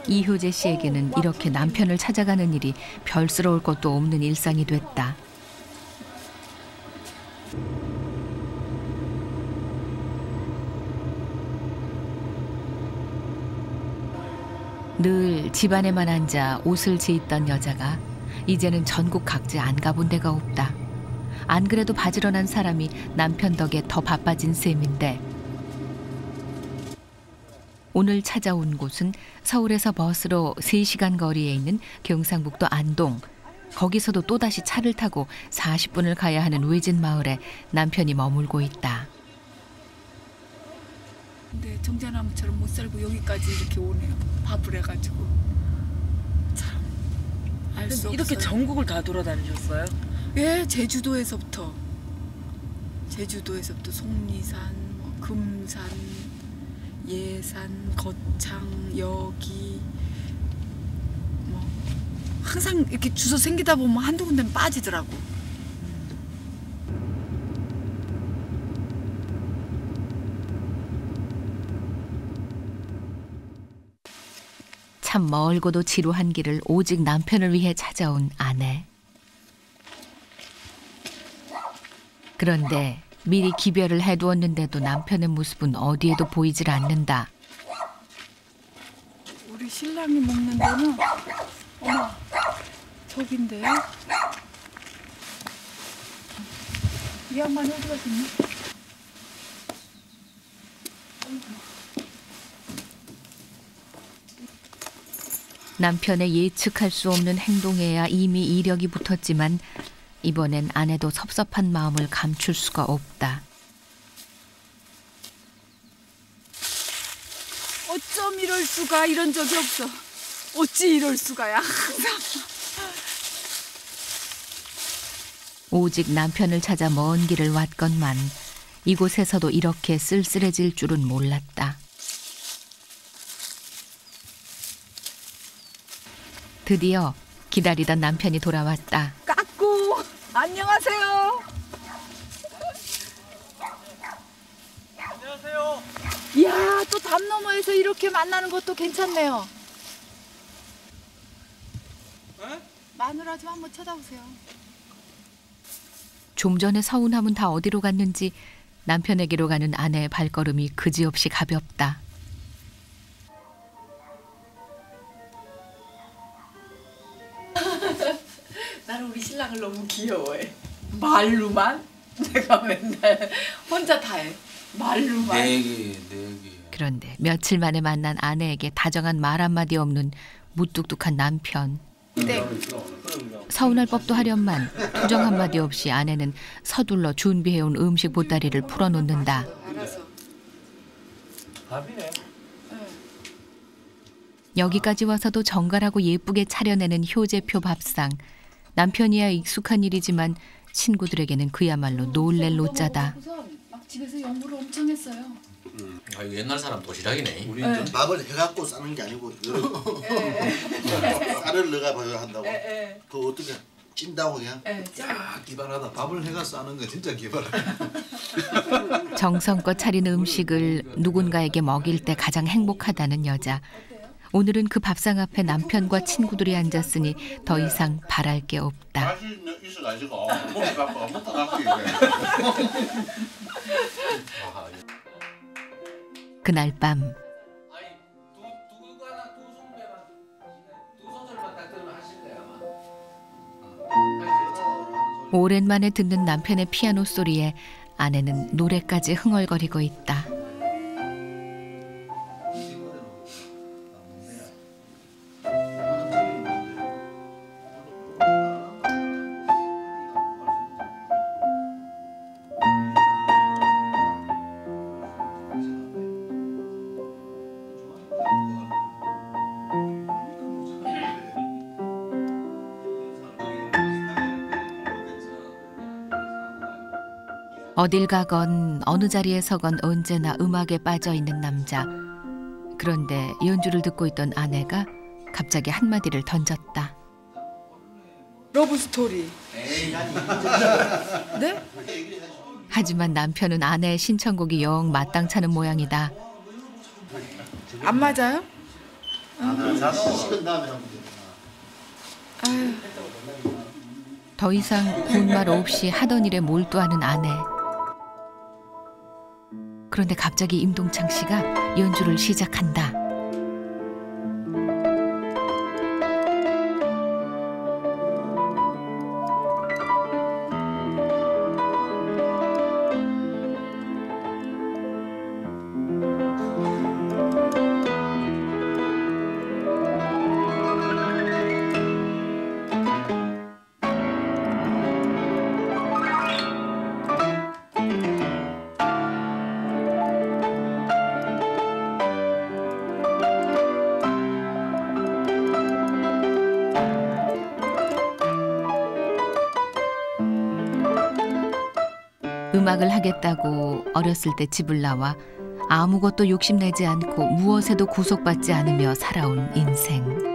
이효재 씨에게는 이렇게 남편을 찾아가는 일이 별스러울 것도 없는 일상이 됐다. 늘 집안에만 앉아 옷을 지있던 여자가 이제는 전국 각지 안 가본 데가 없다. 안 그래도 바지런한 사람이 남편 덕에 더 바빠진 셈인데 오늘 찾아온 곳은 서울에서 버스로 3시간 거리에 있는 경상북도 안동. 거기서도 또다시 차를 타고 40분을 가야 하는 외진 마을에 남편이 머물고 있다. 근데 정자나무처럼 못 살고 여기까지 이렇게 오네요. 밥을 해가지고. 참, 알 수 없어요. 이렇게 전국을 다 돌아다니셨어요? 예, 제주도에서부터 속리산, 뭐 금산, 예산, 거창, 여기 뭐 항상 이렇게 주소 생기다 보면 한두 군데는 빠지더라고. 참 멀고도 지루한 길을 오직 남편을 위해 찾아온 아내. 그런데 미리 기별을 해두었는데도 남편의 모습은 어디에도 보이질 않는다. 우리 신랑이 먹는 데는 어머 저긴데요? 이 양반이 어디 가셨니? 남편의 예측할 수 없는 행동에야 이미 이력이 붙었지만 이번엔 아내도 섭섭한 마음을 감출 수가 없다. 어쩜 이럴 수가. 이런 적이 없어. 어찌 이럴 수가야. 항상. 오직 남편을 찾아 먼 길을 왔건만 이곳에서도 이렇게 쓸쓸해질 줄은 몰랐다. 드디어 기다리던 남편이 돌아왔다. 까꾸 안녕하세요. 안녕하세요. 이야 또 담 너머에서 이렇게 만나는 것도 괜찮네요. 마누라 좀 한번 쳐다보세요. 좀 전에 서운함은 다 어디로 갔는지 남편에게로 가는 아내의 발걸음이 그지없이 가볍다. 나는 우리 신랑을 너무 귀여워해. 말로만 내가 맨날 혼자 다 해. 말로만. 네 개. 그런데 며칠 만에 만난 아내에게 다정한 말 한마디 없는 무뚝뚝한 남편. 네. 서운할 법도 하련만 투정 한마디 없이 아내는 서둘러 준비해온 음식 보따리를 풀어놓는다. 알아서. 밥이네. 여기까지 와서도 정갈하고 예쁘게 차려내는 효제표 밥상. 남편이야 익숙한 일이지만 친구들에게는 그야말로 놀랠 노짜다. 막 집에서 연구를 엄청 했어요. 아, 이거 옛날 사람 도시락이네. 우리 네. 밥을 해갖고 싸는 게 아니고 쌀을 넣어가 한다고. 그거 어떻게 찐다고 그냥? 야 기발하다. 밥을 해가 싸는 거 진짜 기발하다. 정성껏 차린 음식을 누군가에게 먹일 때 가장 행복하다는 여자. 오늘은 그 밥상 앞에 남편과 친구들이 앉았으니 더 이상 바랄 게 없다. 맛이 있어가지고 몸이 갖고 먹다 갖고 이래. 그날 밤 아니 두거나 두 손배만 두 소절만 딱 들으면 하실 거야 아마. 오랜만에 듣는 남편의 피아노 소리에 아내는 노래까지 흥얼거리고 있다. 어딜 가건 어느 자리에 서건 언제나 음악에 빠져있는 남자. 그런데 연주를 듣고 있던 아내가 갑자기 한마디를 던졌다. 러브 스토리. 네? 하지만 남편은 아내의 신청곡이 영 마땅찮은 모양이다. 안 맞아요? 식은 다음에 하면 돼. 아유. 더 이상 군말 없이 하던 일에 몰두하는 아내. 그런데 갑자기 임동창 씨가 연주를 시작한다. 음악을 하겠다고 어렸을 때 집을 나와 아무것도 욕심내지 않고 무엇에도 구속받지 않으며 살아온 인생.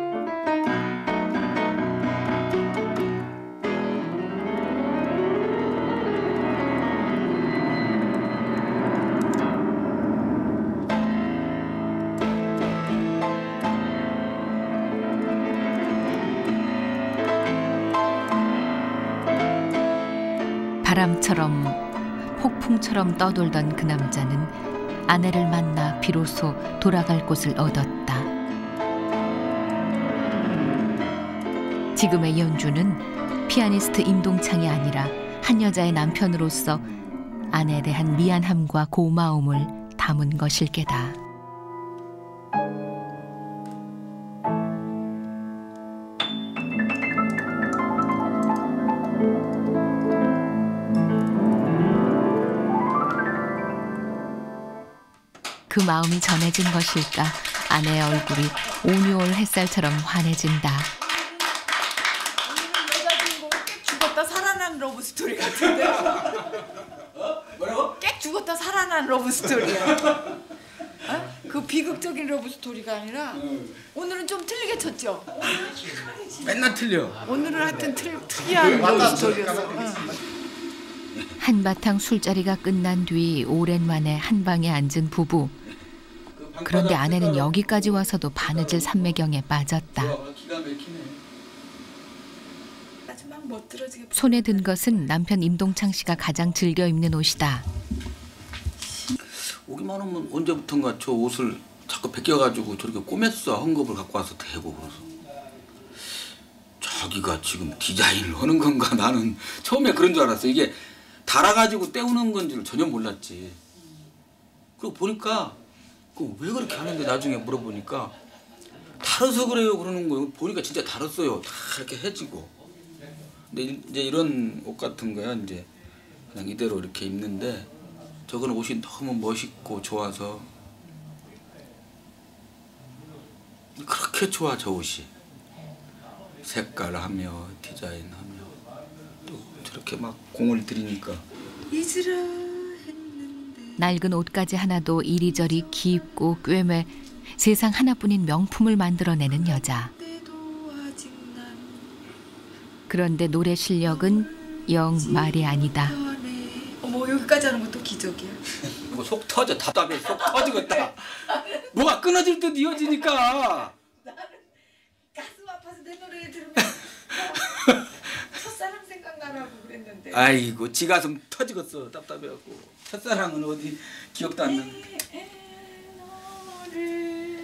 바람처럼 폭풍처럼 떠돌던 그 남자는 아내를 만나 비로소 돌아갈 곳을 얻었다. 지금의 연주는 피아니스트 임동창이 아니라 한 여자의 남편으로서 아내에 대한 미안함과 고마움을 담은 것일 게다. 그 마음이 전해진 것일까 아내의 얼굴이 온유올 햇살처럼 환해진다. 여자 주인공 깨 죽었다 살아난 러브 스토리 같은데. 뭐라고? 깨 죽었다 살아난 러브 스토리야. 어? 그 비극적인 러브 스토리가 아니라 오늘은 좀 틀리게 쳤죠. 맨날 틀려. 오늘은 하여튼 특이한 러브 스토리였어. 한바탕 술자리가 끝난 뒤 오랜만에 한 방에 앉은 부부. 그런데 아내는 여기까지 와서도 바느질 삼매경에 빠졌다. 기가 막히네. 마지막 멋들어지게 손에 든 것은 남편 임동창 씨가 가장 즐겨 입는 옷이다. 오기만 하면 언제부턴가 저 옷을 자꾸 벗겨가지고 저렇게 꼬맸어. 헝겊을 갖고 와서 대고 그래서. 자기가 지금 디자인을 하는 건가. 나는 처음에 그런 줄 알았어. 이게 달아가지고 떼우는 건 줄 전혀 몰랐지. 그리고 보니까 왜 그렇게 하는데 나중에 물어보니까 달아서 그래요 그러는 거예요. 보니까 진짜 달았어요. 다 이렇게 해지고. 근데 이제 이런 옷 같은 거야 이제 그냥 이대로 이렇게 입는데 저거는 옷이 너무 멋있고 좋아서 그렇게 좋아 저 옷이. 색깔하며 디자인하며 또 저렇게 막 공을 들이니까 낡은 옷까지 하나도 이리저리 깊고 꿰매 세상 하나뿐인 명품을 만들어내는 여자. 그런데 노래 실력은 영 말이 아니다. 어머 여기까지 하는 것도 기적이야. 뭐 속 터져. 답답해. 속 터지겠다. 뭐가 끊어질 듯 이어지니까. 가슴 아파서 내 노래 들으면 첫사랑 생각나라고 그랬는데. 아이고 지 가슴 터지겠어. 답답해갖고. 첫사랑은 어디 기억도 안 나는.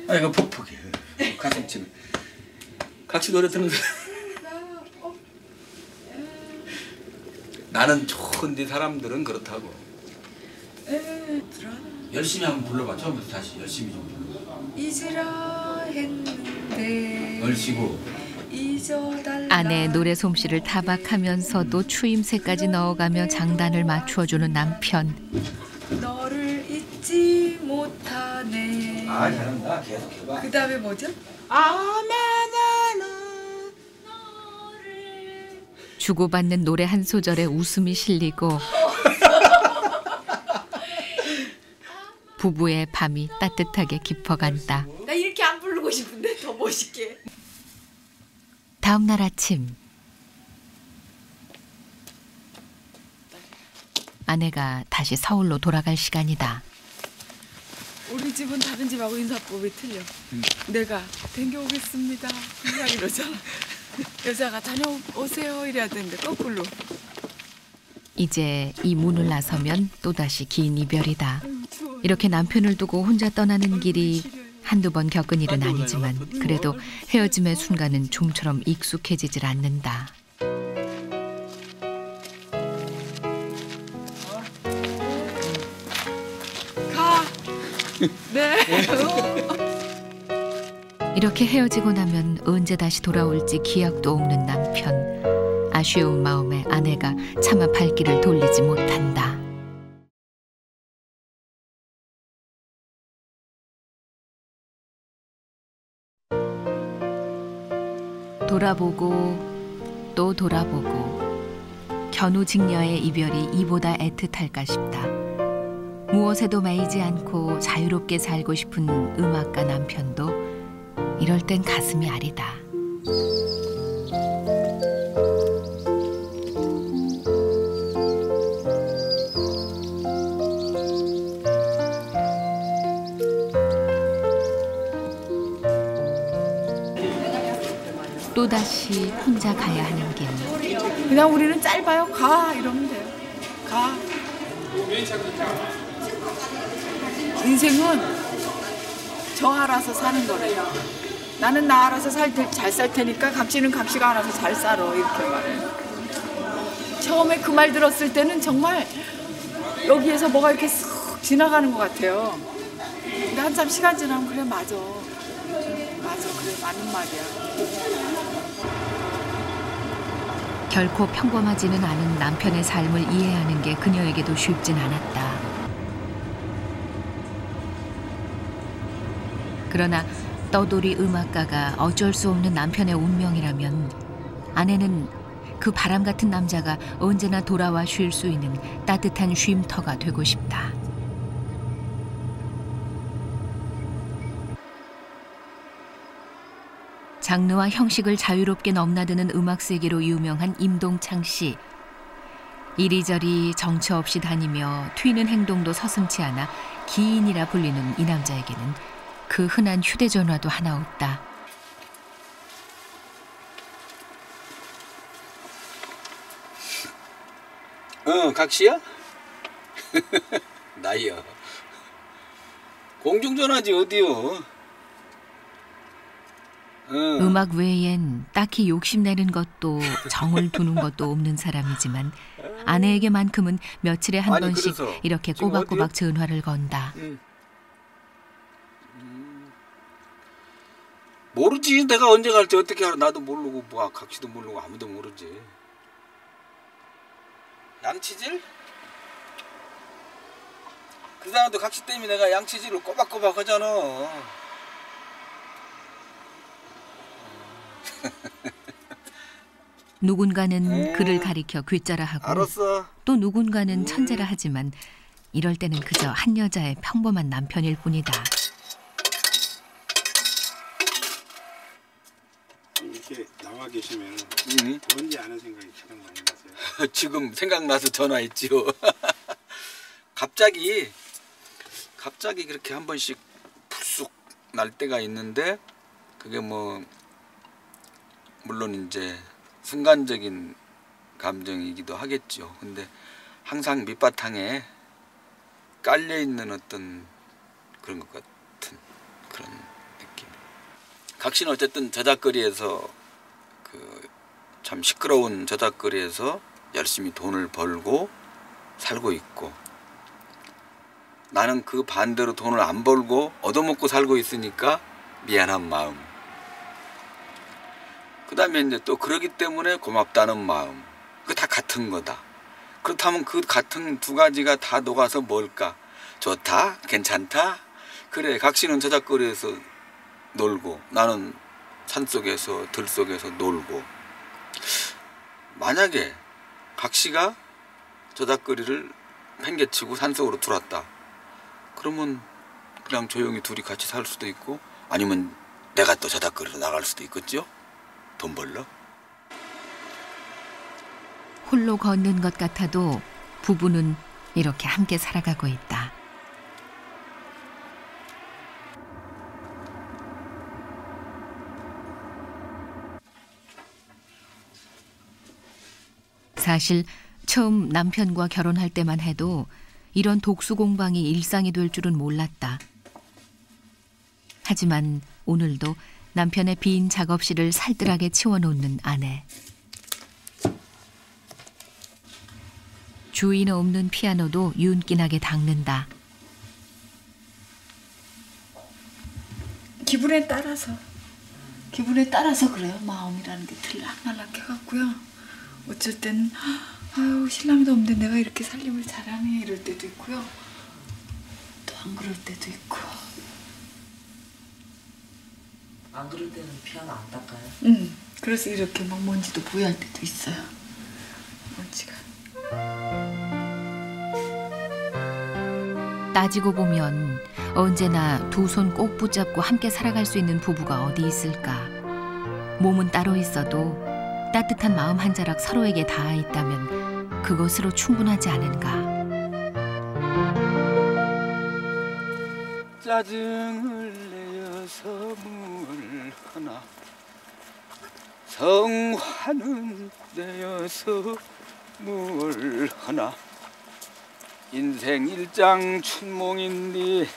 아이고 폭폭해. 가슴 치면. 각시 노래 듣는 나는 좋은데 사람들은 그렇다고. 열심히 한번 불러봐. 처음부터 다시 열심히 좀 불러. 잊으라 했는데 얼씨구. 아내의 노래 솜씨를 타박하면서도 추임새까지 넣어가며 장단을 맞추어주는 남편. 너를 잊지 못하네. 아 잘한다. 계속 해봐. 그 다음에 뭐죠? 주고받는 노래 한 소절에 웃음이 실리고 부부의 밤이 따뜻하게 깊어간다. 나 이렇게 안 부르고 싶은데 더 멋있게. 다음 날 아침 아내가 다시 서울로 돌아갈 시간이다. 우리 집은 다른 집하고 인사법이 틀려. 내가 댕겨오겠습니다 그냥 이러잖아. 여자가 다녀오세요 이래야 되는데 거꾸로. 이제 이 문을 나서면 또다시 긴 이별이다. 이렇게 남편을 두고 혼자 떠나는 길이 한두 번 겪은 일은 아니지만 그래도 헤어짐의 순간은 좀처럼 익숙해지질 않는다. 가. 네. 이렇게 헤어지고 나면 언제 다시 돌아올지 기약도 없는 남편. 아쉬운 마음에 아내가 차마 발길을 돌리지 못한다. 돌아보고 또 돌아보고 견우직녀의 이별이 이보다 애틋할까 싶다. 무엇에도 매이지 않고 자유롭게 살고 싶은 음악가 남편도 이럴 땐 가슴이 아리다. 또다시 혼자 가야 하는 길. 그냥 우리는 짧아요. 가 이러면 돼요. 가. 인생은 저 알아서 사는 거래요. 나는 나 알아서 잘 살 테니까 각시는 각시가 알아서 잘 살아 이렇게 말해요. 처음에 그 말 들었을 때는 정말 여기에서 뭐가 이렇게 쓱 지나가는 것 같아요. 근데 한참 시간 지나면 그래 맞아. 맞아 그래 맞는 말이야. 결코 평범하지는 않은 남편의 삶을 이해하는 게 그녀에게도 쉽진 않았다. 그러나 떠돌이 음악가가 어쩔 수 없는 남편의 운명이라면 아내는 그 바람 같은 남자가 언제나 돌아와 쉴 수 있는 따뜻한 쉼터가 되고 싶다. 장르와 형식을 자유롭게 넘나드는 음악 세계로 유명한 임동창 씨. 이리저리 정처 없이 다니며 튀는 행동도 서슴지 않아 기인이라 불리는 이 남자에게는 그 흔한 휴대전화도 하나 없다. 각시야? 나이요. 공중전화지 어디요? 음악 외엔 딱히 욕심내는 것도 정을 두는 것도 없는 사람이지만 아내에게만큼은 며칠에 한 번씩 이렇게 꼬박꼬박 전화를 건다. 모르지. 내가 언제 갈지 어떻게 알아. 나도 모르고 뭐 각시도 모르고 아무도 모르지. 양치질? 그 사람도 각시 때문에 내가 양치질을 꼬박꼬박 하잖아. 누군가는 그를 가리켜 괴짜라 하고 알았어. 또 누군가는 천재라 하지만 이럴 때는 그저 한 여자의 평범한 남편일 뿐이다. 이렇게 나와 계시면 뭔지 아는 생각이 가장 많이 나세요? 지금 생각나서 전화했지요. 갑자기 그렇게 한 번씩 푹쑥 날 때가 있는데 그게 뭐 물론 이제 순간적인 감정이기도 하겠죠. 근데 항상 밑바탕에 깔려 있는 어떤 그런 것 같은 그런 느낌. 각시는 어쨌든 저작거리에서 그 참 시끄러운 저작거리에서 열심히 돈을 벌고 살고 있고, 나는 그 반대로 돈을 안 벌고 얻어먹고 살고 있으니까 미안한 마음. 그 다음에 이제 또 그러기 때문에 고맙다는 마음. 그거 다 같은 거다. 그렇다면 그 같은 두 가지가 다 녹아서 뭘까? 좋다? 괜찮다? 그래, 각시는 저작거리에서 놀고 나는 산속에서 들속에서 놀고. 만약에 각시가 저작거리를 팽개치고 산속으로 들어왔다. 그러면 그냥 조용히 둘이 같이 살 수도 있고, 아니면 내가 또 저작거리로 나갈 수도 있겠죠? 돈 벌러? 홀로 걷는 것 같아도 부부는 이렇게 함께 살아가고 있다. 사실 처음 남편과 결혼할 때만 해도 이런 독수 공방이 일상이 될 줄은 몰랐다. 하지만 오늘도 남편의 빈 작업실을 살뜰하게 치워놓는 아내. 주인 없는 피아노도 윤기나게 닦는다. 기분에 따라서 그래요. 마음이라는 게 들락날락 해갖고요. 어쩔 땐 아유 신랑도 없는데 내가 이렇게 살림을 잘하네 이럴 때도 있고요. 또 안 그럴 때도 있고. 안 그럴 때는 피아노 안 닦아요? 그래서 이렇게 막 먼지도 보여할 때도 있어요. 먼지가. 따지고 보면 언제나 두 손 꼭 붙잡고 함께 살아갈 수 있는 부부가 어디 있을까. 몸은 따로 있어도 따뜻한 마음 한 자락 서로에게 닿아 있다면 그것으로 충분하지 않은가. 짜증을 내어서 뭘 하나 성화는 내어서 뭘 하나 인생 일장 춘몽인데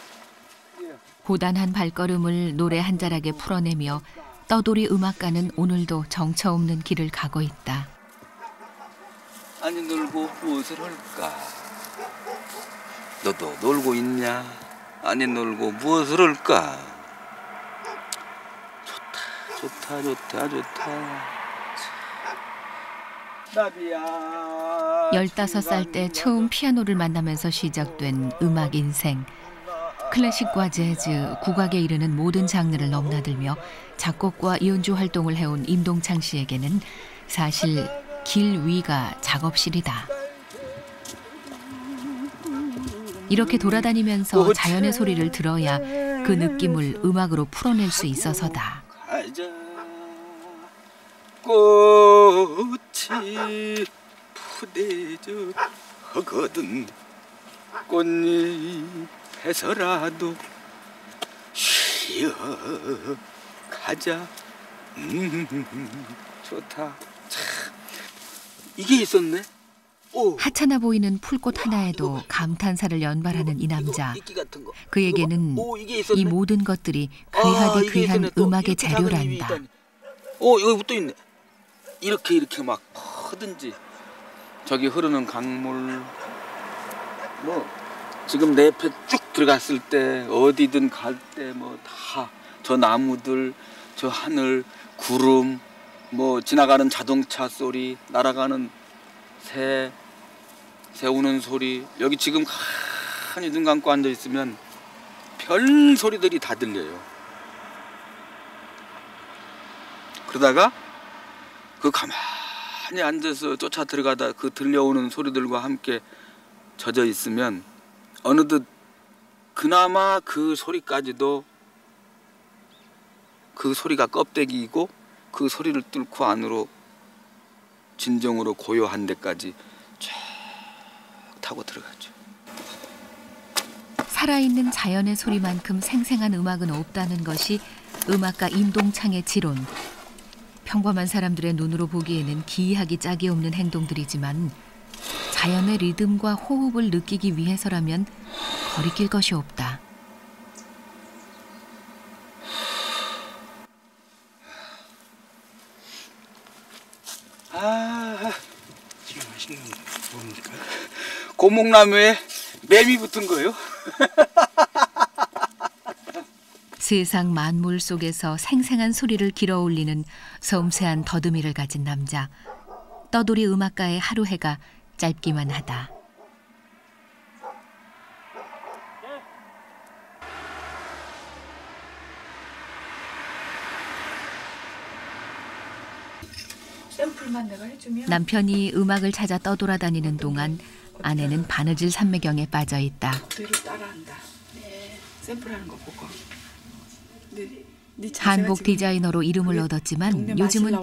고단한 발걸음을 노래 한 자락에 풀어내며 떠돌이 음악가는 오늘도 정처 없는 길을 가고 있다. 아니 놀고 무엇을 할까? 너도 놀고 있냐? 아니 놀고 무엇을 할까? 좋다 좋다 좋다. 나비야. 15살 때 처음 피아노를 만나면서 시작된 음악 인생. 클래식과 재즈, 국악에 이르는 모든 장르를 넘나들며 작곡과 연주 활동을 해온 임동창 씨에게는 사실 길 위가 작업실이다. 이렇게 돌아다니면서 자연의 소리를 들어야 그 느낌을 음악으로 풀어낼 수 있어서다. 가자. 꽃이 푸대져 허거든 꽃잎에서라도 쉬어 가자. 좋다. 참 이게 있었네. 오. 하찮아 보이는 풀꽃 하나에도 감탄사를 연발하는 이 남자. 그에게는 이 모든 것들이 귀하디 귀한 음악의 재료란다. 여기 또 있네. 이렇게 막 하든지 저기 흐르는 강물 뭐 지금 내 옆에 쭉 들어갔을 때 어디든 갈 때 뭐 다 저 나무들 저 하늘 구름 뭐 지나가는 자동차 소리 날아가는 새 우는 소리 여기 지금 가만히 눈 감고 앉아 있으면 별 소리들이 다 들려요. 그러다가 그 가만히 앉아서 쫓아 들어가다 그 들려오는 소리들과 함께 젖어 있으면 어느덧 그나마 그 소리까지도 그 소리가 껍데기이고 그 소리를 뚫고 안으로 진정으로 고요한 데까지 쫙 타고 들어가죠. 살아있는 자연의 소리만큼 생생한 음악은 없다는 것이 음악가 임동창의 지론. 평범한 사람들의 눈으로 보기에는 기이하기 짝이 없는 행동들이지만 자연의 리듬과 호흡을 느끼기 위해서라면 거리낄 것이 없다. 지금 맛있는 거 뭡니까? 고목나무에 매미 붙은 거요? 세상 만물 속에서 생생한 소리를 길어올리는 섬세한 더듬이를 가진 남자. 떠돌이 음악가의 하루 해가 짧기만 하다. 샘플만 내가 해주면 남편이 음악을 찾아 떠돌아다니는 동안 아내는 바느질 산매경에 빠져 있다. 그대로 따라한다. 네. 샘플하는 거 보고. 네 한복 디자이너로 이름을 얻었지만 요즘은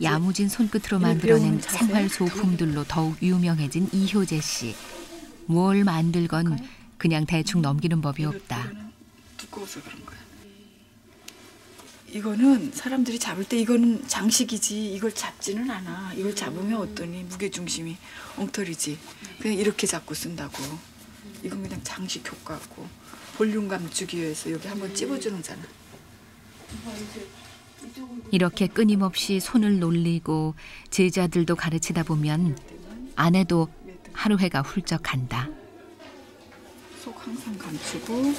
야무진 손끝으로 만들어낸 생활 소품들로 더욱 유명해진 이효재 씨. 뭘 만들건 그냥 대충 넘기는 법이 없다. 두꺼워서 그런 거야. 이거는 사람들이 잡을 때 이거는 장식이지 이걸 잡지는 않아. 이걸 잡으면 어떠니 무게중심이 엉터리지. 그냥 이렇게 잡고 쓴다고. 이건 그냥 장식 효과고 볼륨감 주기 위해서 여기 한번 찝어주는 거잖아. 이렇게 끊임없이 손을 놀리고 제자들도 가르치다 보면 아내도 하루 해가 훌쩍 간다. 속 항상 감추고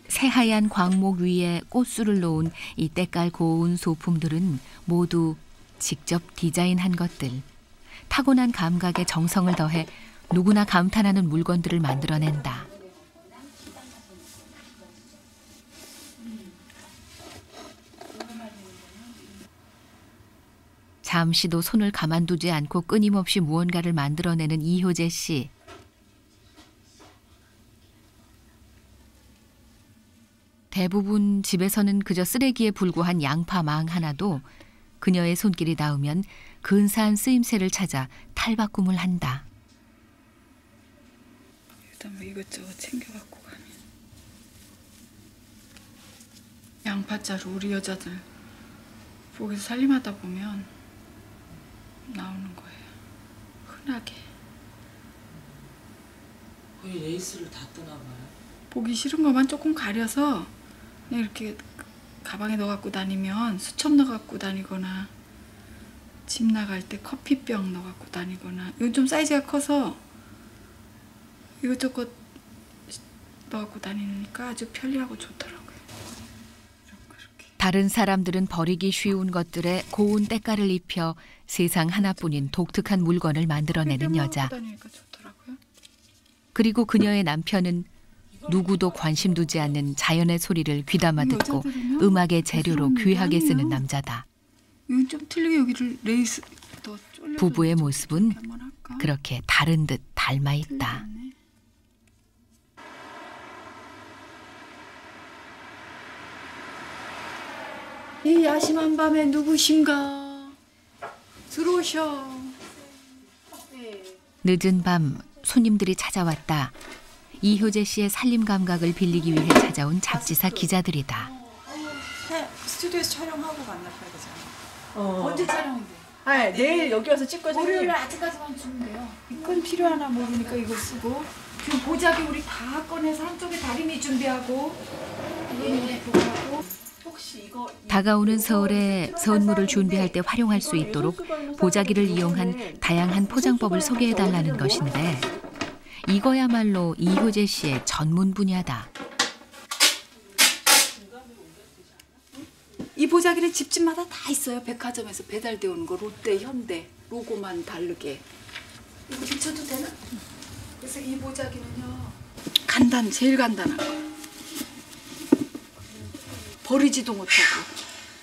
새하얀 광목 위에 꽃술을 놓은 이 때깔 고운 소품들은 모두 직접 디자인한 것들. 타고난 감각에 정성을 더해 누구나 감탄하는 물건들을 만들어낸다. 잠시도 손을 가만두지 않고 끊임없이 무언가를 만들어내는 이효재 씨. 대부분 집에서는 그저 쓰레기에 불과한 양파 망 하나도 그녀의 손길이 닿으면 근사한 쓰임새를 찾아 탈바꿈을 한다. 일단 뭐 이것저것 챙겨갖고 가면 양파자루 우리 여자들 거기서 살림하다 보면 나오는 거예요. 흔하게. 거의 레이스를 다 뜨나 봐요. 보기 싫은 것만 조금 가려서 그냥 이렇게 가방에 넣어갖고 다니면 수첩 넣어갖고 다니거나 집 나갈 때 커피병 넣어갖고 다니거나 이건 좀 사이즈가 커서 이것저것 넣어갖고 다니니까 아주 편리하고 좋더라고요. 다른 사람들은 버리기 쉬운 것들에 고운 때깔을 입혀 세상 하나뿐인 독특한 물건을 만들어내는 여자. 그리고 그녀의 남편은 누구도 관심 두지 않는 자연의 소리를 귀담아 듣고 음악의 재료로 귀하게 쓰는 남자다. 이건 좀 틀리게 여기를 레이스 더 쫄려. 부부의 모습은 그렇게 다른 듯 닮아 있다. 이 야심한 밤에 누구신가? 들어오셔. 늦은 밤 손님들이 찾아왔다. 이효재 씨의 살림 감각을 빌리기 위해 찾아온 잡지사 기자들이다. 스튜디오에서 촬영하고 만나봐야 되잖아. 언제 촬영인데? 아, 내일 여기 와서 찍고 월요일 아직까지만 주면 돼요. 이건 필요하나 모르니까 이걸 쓰고 지금 보자기 우리 다 꺼내서 한쪽에 다리미 준비하고 이거는 하고 다가오는 서울에 선물을 준비할 때 활용할 수 있도록 보자기를 이용한 다양한 포장법을 소개해달라는 것인데 이거야말로 이효재 씨의 전문 분야다. 이 보자기는 집집마다 다 있어요. 백화점에서 배달되어 오는 거. 롯데, 현대, 로고만 다르게. 이거 비춰도 되나? 그래서 이 보자기는요. 제일 간단한 거. 버리지도 못하고.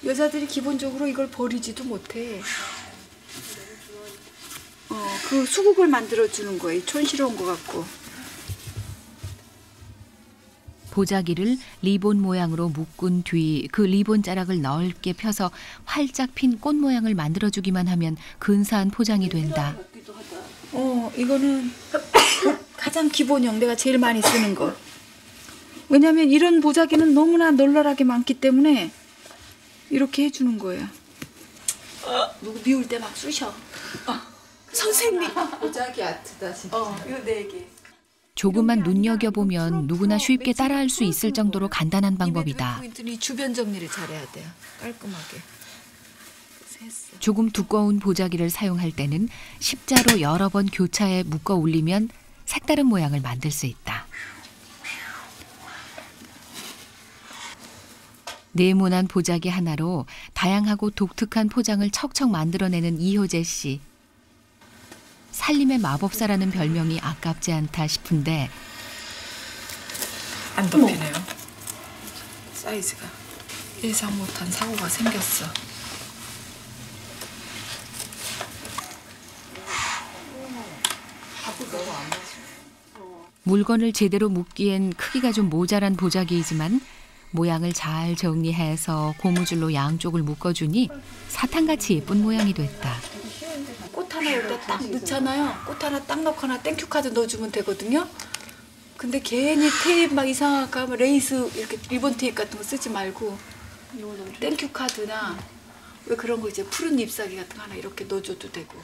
여자들이 기본적으로 이걸 버리지도 못해. 그 수국을 만들어주는 거예요. 촌스러운 거 같고. 보자기를 리본 모양으로 묶은 뒤 그 리본 자락을 넓게 펴서 활짝 핀 꽃 모양을 만들어주기만 하면 근사한 포장이 된다. 이거는 가장 기본형, 내가 제일 많이 쓰는 거. 왜냐하면 이런 보자기는 너무나 널널하게 많기 때문에 이렇게 해주는 거예요. 누구 미울 때 막 쑤셔. 선생님. 보자기 아트다 진짜. 이거 4개. 조금만 눈여겨보면 누구나 쉽게 따라할 수 있을 정도로 간단한 방법이다. 이 주변 정리를 잘해야 돼요. 깔끔하게. 조금 두꺼운 보자기를 사용할 때는 십자로 여러 번 교차해 묶어 올리면 색다른 모양을 만들 수 있다. 네모난 보자기 하나로 다양하고 독특한 포장을 척척 만들어내는 이효재 씨. 살림의 마법사라는 별명이 아깝지 않다 싶은데 안 덮이네요. 사이즈가 예상 못한 사고가 생겼어. 물건을 제대로 묶기엔 크기가 좀 모자란 보자기이지만 모양을 잘 정리해서 고무줄로 양쪽을 묶어주니 사탕같이 예쁜 모양이 됐다. 꽃 하나 여기다 딱 넣잖아요. 꽃 하나 딱 넣거나 땡큐 카드 넣어주면 되거든요. 근데 괜히 테이프 막 이상하게 하면 레이스 이렇게 리본 테이프 같은 거 쓰지 말고 땡큐 카드나 왜 그런 거 이제 푸른 잎사귀 같은 거 하나 이렇게 넣어줘도 되고.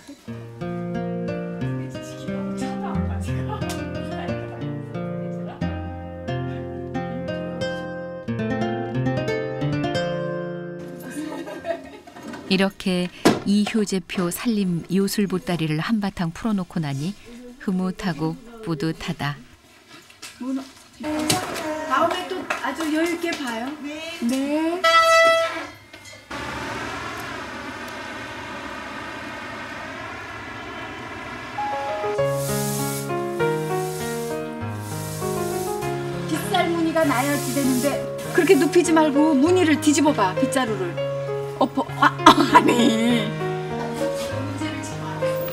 이렇게 이효재표 살림 요술 보따리를 한바탕 풀어놓고 나니 흐뭇하고 뿌듯하다. 다음에 또 아주 여유 있게 봐요. 네. 빗살 무늬가 나야지 되는데 그렇게 눕히지 말고 무늬를 뒤집어 봐. 빗자루를. 아니.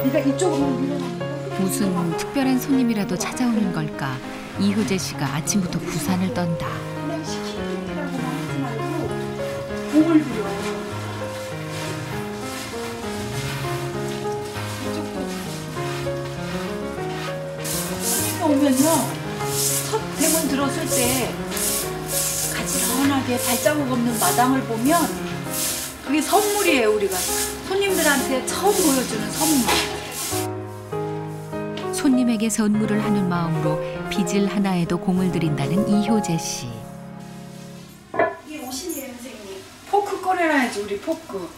네가 이쪽으로 밀어놔. 무슨 특별한 손님이라도 찾아오는 걸까? 이효재 씨가 아침부터 부산을 떤다. 그냥 시키라고 하지 말고 공을 들여. 이쪽도. 손님이 오면요. 첫 대문 들었을 때 가지런하게 발자국 없는 마당을 보면 그게 선물이에요. 우리가 손님들한테 처음 보여주는 선물. 손님에게 선물을 하는 마음으로 빚을 하나에도 공을 들인다는 이효재 씨. 이게 옷이에요, 선생님. 포크 꺼내놔야지, 우리 포크.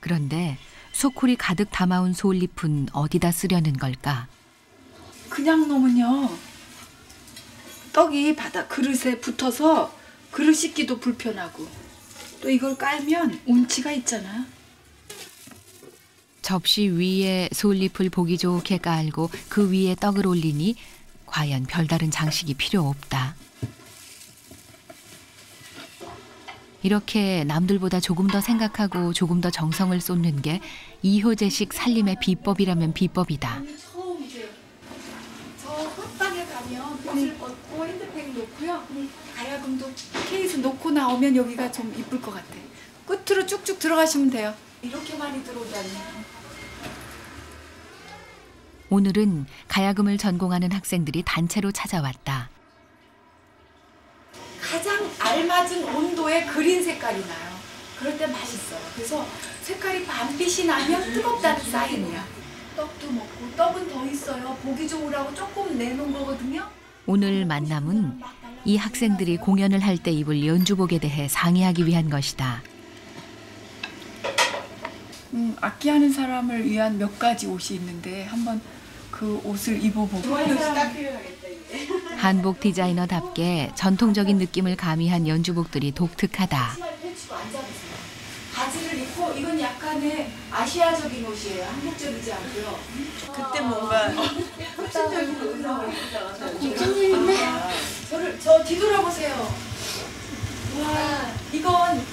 그런데 소쿠리 가득 담아온 솔잎은 어디다 쓰려는 걸까? 그냥 놓으면요. 떡이 바닥 그릇에 붙어서 그릇 씻기도 불편하고 또 이걸 깔면 운치가 있잖아. 접시 위에 솔잎을 보기 좋게 깔고 그 위에 떡을 올리니 과연 별다른 장식이 필요 없다. 이렇게 남들보다 조금 더 생각하고 조금 더 정성을 쏟는 게 이효재식 살림의 비법이라면 비법이다. 처음 이제 저 헛방에 가면 옷을 벗고 핸드백 놓고요. 가야금도 케이스 놓고 나오면 여기가 좀 이쁠 것 같아. 끝으로 쭉쭉 들어가시면 돼요. 이렇게 많이 들어오다니. 오늘은 가야금을 전공하는 학생들이 단체로 찾아왔다. 가장 알맞은 온도의 그린 색깔이 나요. 그럴 때 맛있어요. 그래서 색깔이 반빛이 나면 뜨겁다는 사인이야. 떡도 먹고 떡은 더 있어요. 보기 좋으라고 조금 내놓은 거거든요. 오늘 만남은 이 학생들이 공연을 할 때 입을 연주복에 대해 상의하기 위한 것이다. 악기하는 사람을 위한 몇 가지 옷이 있는데 한번 그 옷을 입어보고. 한복 디자이너답게 전통적인 느낌을 가미한 연주복들이 독특하다. 바지를 입고 이건 약간의 아시아적인 옷이에요. 한국적이지 않고요. 그때 뭔가 혁신적인 의상을 입다가 저 뒤돌아보세요. 와,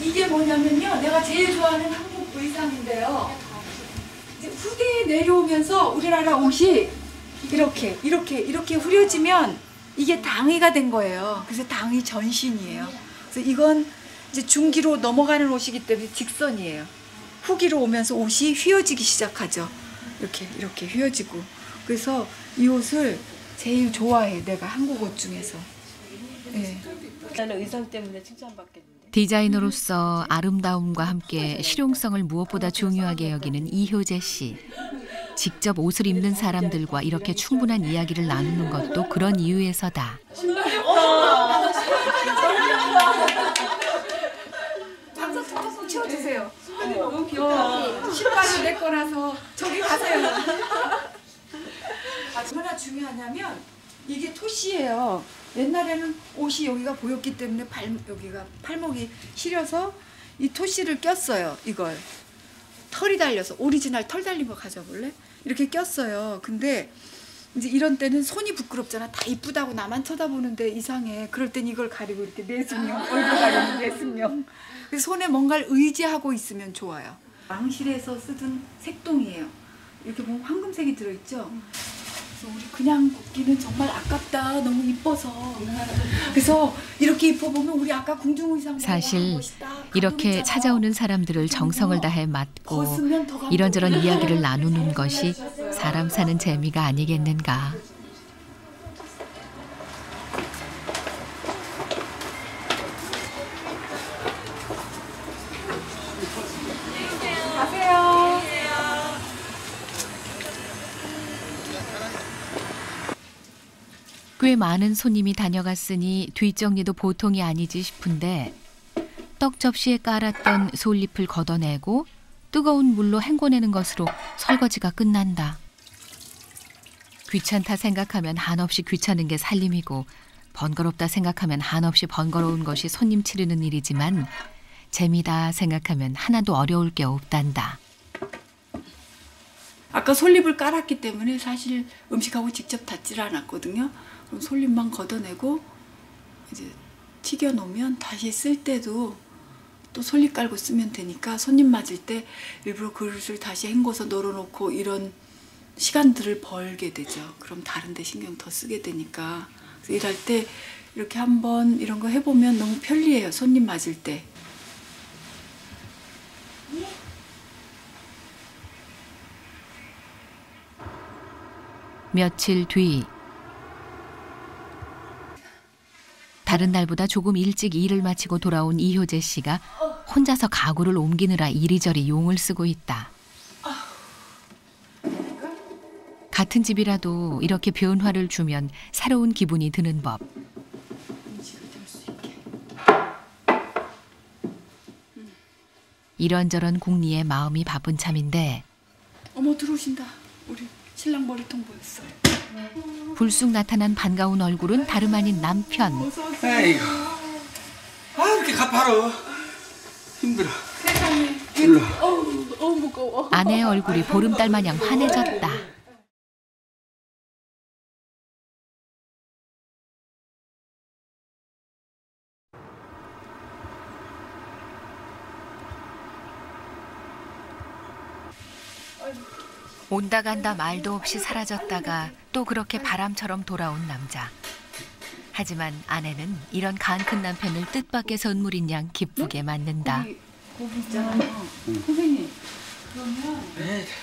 이게 뭐냐면요. 내가 제일 좋아하는 한국 의상인데요. 이제 후대에 내려오면서 우리나라 옷이 이렇게 후려지면 이게 당의가 된 거예요. 그래서 당의 전신이에요. 그래서 이건 이제 중기로 넘어가는 옷이기 때문에 직선이에요. 후기로 오면서 옷이 휘어지기 시작하죠. 이렇게 휘어지고. 그래서 이 옷을 제일 좋아해. 내가 한국 옷 중에서. 네. 나는 의상 때문에 칭찬받겠는데. 디자이너로서 아름다움과 함께 실용성을 무엇보다 중요하게 여기는 이효재 씨. 직접 옷을 입는 사람들과 이렇게 충분한 이야기를 나누는 것도 그런 이유에서다. 방석 툭툭 치워주세요. 너무 귀엽다. 신발을 내 거라서 저기 가세요. 얼마나 중요하냐면 이게 토시예요. 옛날에는 옷이 여기가 보였기 때문에 여기가 팔목이 시려서 이 토시를 꼈어요. 이걸 털이 달려서 오리지널 털 달린 거 가져볼래? 이렇게 꼈어요. 근데 이제 이런 때는 손이 부끄럽잖아. 다 이쁘다고 나만 쳐다보는데 이상해. 그럴 땐 이걸 가리고 이렇게 내숭령, 얼굴 가리는 내숭령. 그래서 손에 뭔가를 의지하고 있으면 좋아요. 왕실에서 쓰던 색동이에요. 이렇게 보면 황금색이 들어있죠. 그래서 우리 그냥 굽기는 정말 아깝다. 너무 이뻐서. 그래서 이렇게 입어보면 우리 아까 궁중의상 사실 이렇게 찾아오는 사람들을 정성을 다해 맡고 이런저런 이야기를 나누는 것이 사람 사는 재미가 아니겠는가. 가세요. 꽤 많은 손님이 다녀갔으니 뒷정리도 보통이 아니지 싶은데 떡 접시에 깔았던 솔잎을 걷어내고 뜨거운 물로 헹궈내는 것으로 설거지가 끝난다. 귀찮다 생각하면 한없이 귀찮은 게 살림이고 번거롭다 생각하면 한없이 번거로운 것이 손님 치르는 일이지만 재미다 생각하면 하나도 어려울 게 없단다. 아까 솔잎을 깔았기 때문에 사실 음식하고 직접 닿질 않았거든요. 그럼 솔잎만 걷어내고 이제 튀겨 놓으면 다시 쓸 때도 또 솔잎 깔고 쓰면 되니까 손님 맞을 때 일부러 그릇을 다시 헹궈서 널어놓고 이런 시간들을 벌게 되죠. 그럼 다른 데 신경 더 쓰게 되니까. 그래서 일할 때 이렇게 한번 이런 거 해보면 너무 편리해요. 손님 맞을 때. 며칠 뒤 다른 날보다 조금 일찍 일을 마치고 돌아온 이효재 씨가 혼자서 가구를 옮기느라 이리저리 용을 쓰고 있다. 같은 집이라도 이렇게 변화를 주면 새로운 기분이 드는 법. 이런저런 궁리에 마음이 바쁜 참인데 어머 들어오신다. 우리 신랑 머리통 보였어요. 불쑥 나타난 반가운 얼굴은 다름 아닌 남편. 에이구. 아 이렇게 가파로. 힘들어. 세상에. 일로. 어우 무거워. 아내의 얼굴이 보름달 마냥 환해졌다. 온다 간다 말도 없이 사라졌다가 또 그렇게 바람처럼 돌아온 남자. 하지만 아내는 이런 간 큰 남편을 뜻밖의 선물인 양 기쁘게 맞는다. 거기 있잖아요. 선생님. 그러면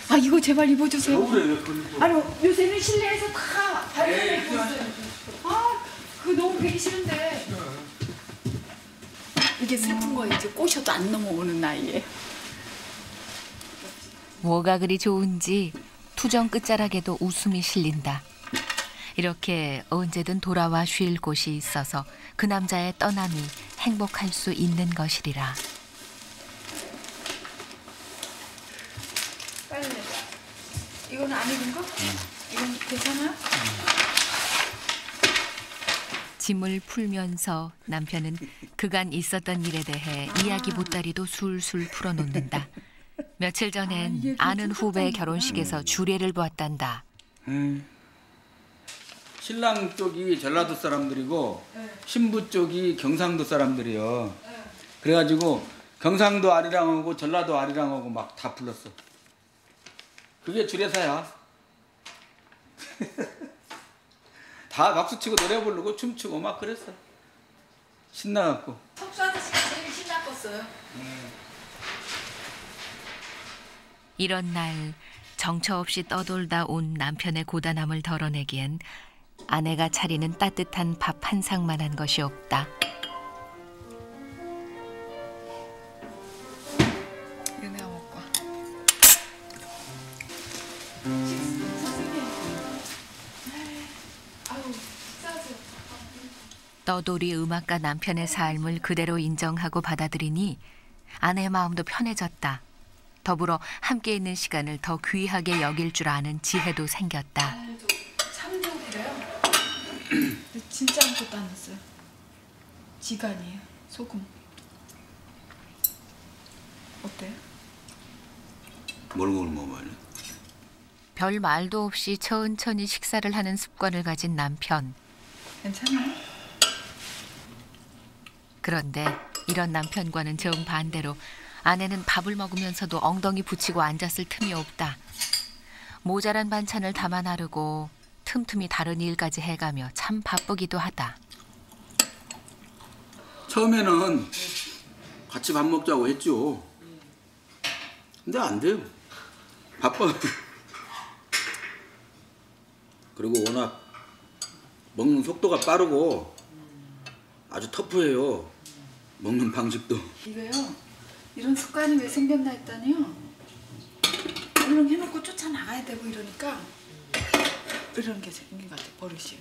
아 이거 제발 입어주세요. 아니 요새는 실내에서 다 다른 입고 있어요. 아 그거 너무 배기 싫은데. 이게 슬픈 거예요. 이제 꼬셔도 안 넘어오는 나이에. 뭐가 그리 좋은지 투정 끝자락에도 웃음이 실린다. 이렇게 언제든 돌아와 쉴 곳이 있어서 그 남자의 떠남이 행복할 수 있는 것이리라. 빨리. 이건 안 입은 거? 이건 괜찮아? 짐을 풀면서 남편은 그간 있었던 일에 대해 이야기 보따리도 술술 풀어놓는다. 며칠 전엔 아는 후배의 결혼식에서 주례를 보았단다. 신랑 쪽이 전라도 사람들이고 신부 쪽이 경상도 사람들이요. 그래가지고 경상도 아리랑하고 전라도 아리랑하고 막 다 불렀어. 그게 주례사야. 다 박수치고 노래 부르고 춤추고 막 그랬어. 신나갖고. 석수 아저씨가 제일 신났었어요. 이런 날 정처 없이 떠돌다 온 남편의 고단함을 덜어내기엔 아내가 차리는 따뜻한 밥 한 상만한 것이 없다. 이거 내가 먹고. 떠돌이 음악가 남편의 삶을 그대로 인정하고 받아들이니 아내의 마음도 편해졌다. 더불어 함께 있는 시간을 더 귀하게 여길 줄 아는 지혜도 생겼다. 참소리래요. 근데 진짜 아무것도 안 넣었어요. 지간이에요. 소금. 어때요? 몰골 먹어요. 별 말도 없이 천천히 식사를 하는 습관을 가진 남편. 괜찮아요? 그런데 이런 남편과는 정반대로 아내는 밥을 먹으면서도 엉덩이 붙이고 앉았을 틈이 없다. 모자란 반찬을 담아 나르고 틈틈이 다른 일까지 해가며 참 바쁘기도 하다. 처음에는 같이 밥 먹자고 했죠. 근데 안 돼요. 바빠. 그리고 워낙 먹는 속도가 빠르고 아주 터프해요. 먹는 방식도. 이거요. 이런 습관이 왜 생겼나 했더니요. 이런 해놓고 쫓아나가야 되고 이러니까 이런 게 생긴 것 같아요. 버릇이.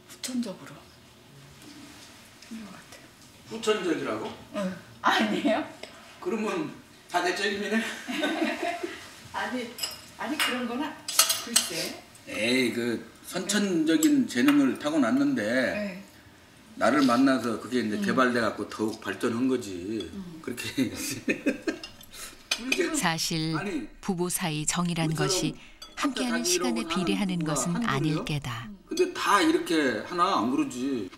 후천적으로. 생긴 것 같아요. 후천적이라고? 응. 아니에요? 그러면 다대적이네. 아니 그런 거나 글쎄. 에이 그 선천적인 재능을 타고났는데 네. 나를 만나서 그게 이제 개발돼 갖고 더욱 발전한 거지. 그렇게. 사실 부부 사이 정이란 것이 함께하는 시간에 비례하는 것은 아닐 게다. 근데 다 이렇게 하나 안 그러지.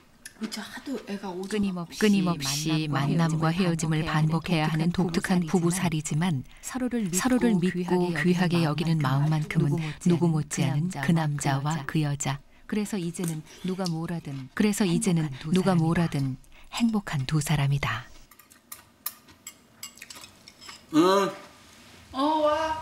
그렇죠. 하도 애가 오죠. 끊임없이 만남과 헤어짐을 반복해야 하는 독특한 부부살이지만 서로를 믿고 귀하게 여기는 마음만큼은 누구 못지않은 그 남자와 그 여자. 그래서 이제는 누가 뭐라든 행복한 두 사람이다. 와.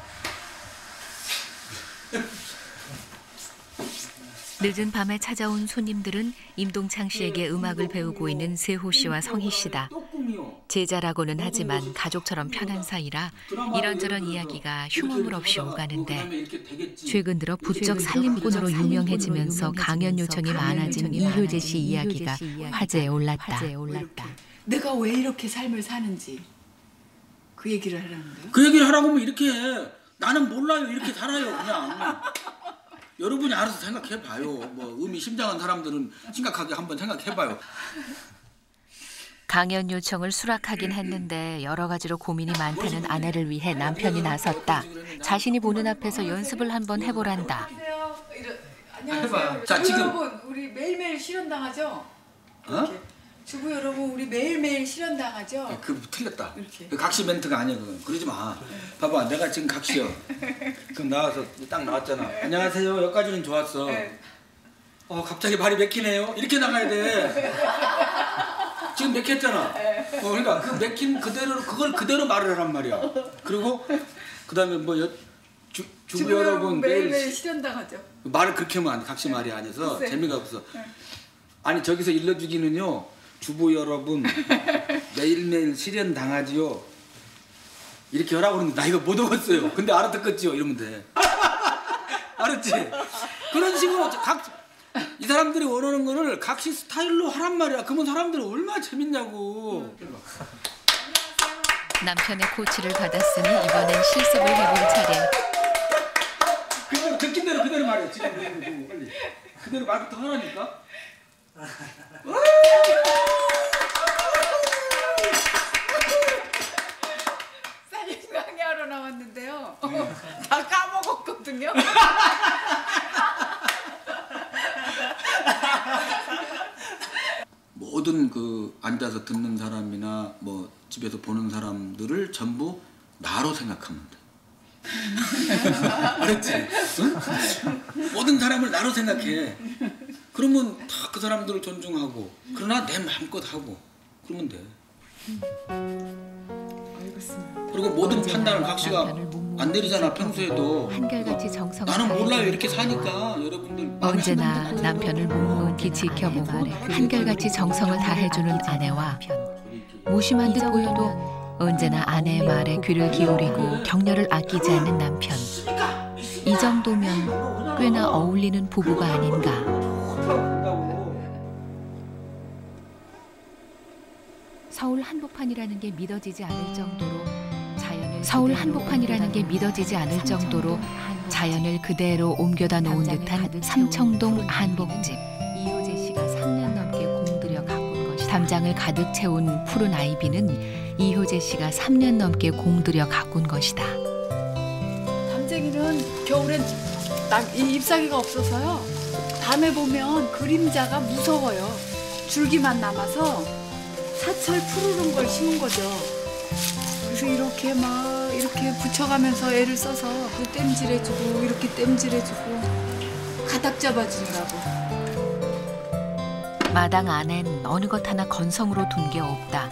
늦은 밤에 찾아온 손님들은 임동창 씨에게 음악을 배우고 있는 세호 씨와 성희 씨다. 제자라고는 하지만 가족처럼 편한 사이라 이런저런 이야기가 흉어물 없이 오가는데 최근 들어 부쩍 살림꾼으로 유명해지면서 강연 요청이 많아진 이효재 씨 이야기가 화제에 올랐다. 내가 왜 이렇게 삶을 사는지 그 얘기를 하라는데요? 그 얘기를 하라고 하면 이렇게 해. 나는 몰라요. 이렇게 살아요. 그냥. 여러분이 알아서 생각해봐요. 뭐 의미심장한 사람들은 심각하게 한번 생각해봐요. 강연 요청을 수락하긴 했는데 여러 가지로 고민이 많다는 아내를 위해 남편이 나섰다. 자신이 보는 앞에서 연습을 한번 해보란다. 안녕하세요. 자, 주부 지금 여러분, 우리 매일매일 실현당하죠? 주부 여러분, 우리 매일매일 실현당하죠? 그 틀렸다. 이렇게. 그 각시 멘트가 아니야. 그건. 그러지 마. 봐봐, 내가 지금 각시요. 그럼 나와서 딱 나왔잖아. 안녕하세요. 여기까지는 좋았어. 갑자기 발이 맥히네요. 이렇게 나가야 돼. 지금 맥혔잖아. 그러니까 그 맥힌 그대로 그걸 그대로 말을 하란 말이야. 그리고 그다음에 뭐 주부 여러분 매일매일 실현당하죠. 말을 그렇게 하면 안 돼. 각시 말이 아니어서 재미가 없어. 아니 저기서 일러주기는요. 주부 여러분 매일매일 실현 당하지요. 이렇게 하라고 그러는데 나 이거 못 얻었어요. 근데 알아듣겠지요. 이러면 돼. 알았지? 그런 식으로 이 사람들이 원하는 거를 각시 스타일로 하란 말이야. 그러면 사람들이 얼마나 재밌냐고. 남편의 코치를 받았으니 이번엔 실습을 해볼 차례. 그대로 듣긴 대로 그대로 말해. 지금 빨리. 그대로 말부터 하라니까. 사진 강의하러 나왔는데요. 다 까먹었거든요. 모든 그 앉아서 듣는 사람이나 뭐 집에서 보는 사람들을 전부 나로 생각하면 돼. 알았지? 응? 모든 사람을 나로 생각해. 그러면 다 그 사람들을 존중하고 그러나 내 마음껏 하고 그러면 돼. 알겠습니다. 그리고 모든 판단을 각시가 안 내리잖아. 평소에도 한결같이 정성을 나는 몰라요. 다해 이렇게 사니까 여러분들 언제나 남편을 묵묵히 지켜보고 한결같이 정성을 다해주는 아내와 무심한 듯 보여도 언제나 아내의 말에 귀를 기울이고 격려를 아끼지 않는 남편. 이 정도면 꽤나 어울리는 부부가 아닌가. 서울 한복판이라는 게 믿어지지 않을 정도로 자연을 그대로 옮겨다 놓은 듯한 삼청동 한복집. 이효재 씨가 3년 넘게 공들여 가꾼 것이다. 담장을 가득 채운 푸른 아이비는 이효재 씨가 3년 넘게 공들여 가꾼 것이다. 담쟁이는 겨울엔 이 잎사귀가 없어서요. 밤에 보면 그림자가 무서워요. 줄기만 남아서 사철 푸르른 걸 심은 거죠. 그래서 이렇게 막 이렇게 붙여가면서 애를 써서 그 땜질해주고 이렇게 땜질해주고 가닥 잡아주느라고. 마당 안엔 어느 것 하나 건성으로 둔 게 없다.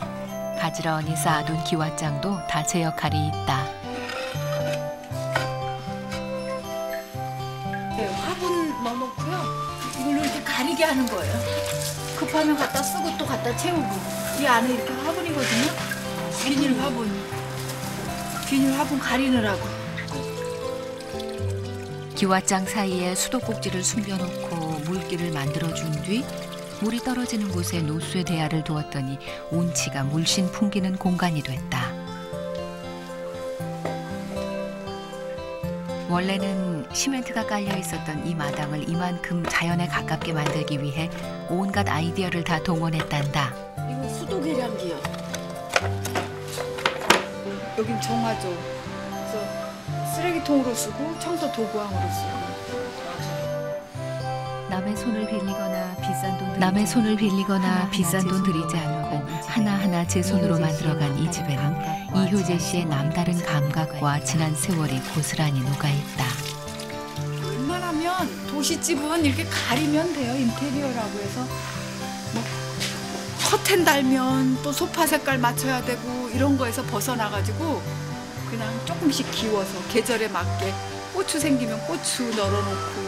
가지런히 쌓아둔 기왓장도 다 제 역할이 있다. 네, 화분 넣어놓고요. 이걸로 이렇게 가리게 하는 거예요. 급하면 갖다 쓰고 또 갖다 채우고. 이 안에 이렇게 화분이거든요. 비닐 화분 가리느라고. 기왓장 사이에 수도꼭지를 숨겨놓고 물기를 만들어준 뒤 물이 떨어지는 곳에 노쇠 대야를 두었더니 운치가 물씬 풍기는 공간이 됐다. 원래는 시멘트가 깔려 있었던 이 마당을 이만큼 자연에 가깝게 만들기 위해 온갖 아이디어를 다 동원했단다. 이거 수도 계량기요. 여긴 정화조. 그래서 쓰레기통으로 쓰고 청소 도구함으로 쓰고. 남의 손을 빌리거나 비싼 돈 들이지 않고 하나하나 제 손으로 만들어간 이 집에는 이효재 씨의 남다른 감각과 지난 세월이 고스란히 녹아있다. 웬만하면 도시집은 이렇게 가리면 돼요. 인테리어라고 해서 뭐 커튼 달면 또 소파 색깔 맞춰야 되고 이런 거에서 벗어나가지고 그냥 조금씩 기워서 계절에 맞게 고추 생기면 고추 널어놓고.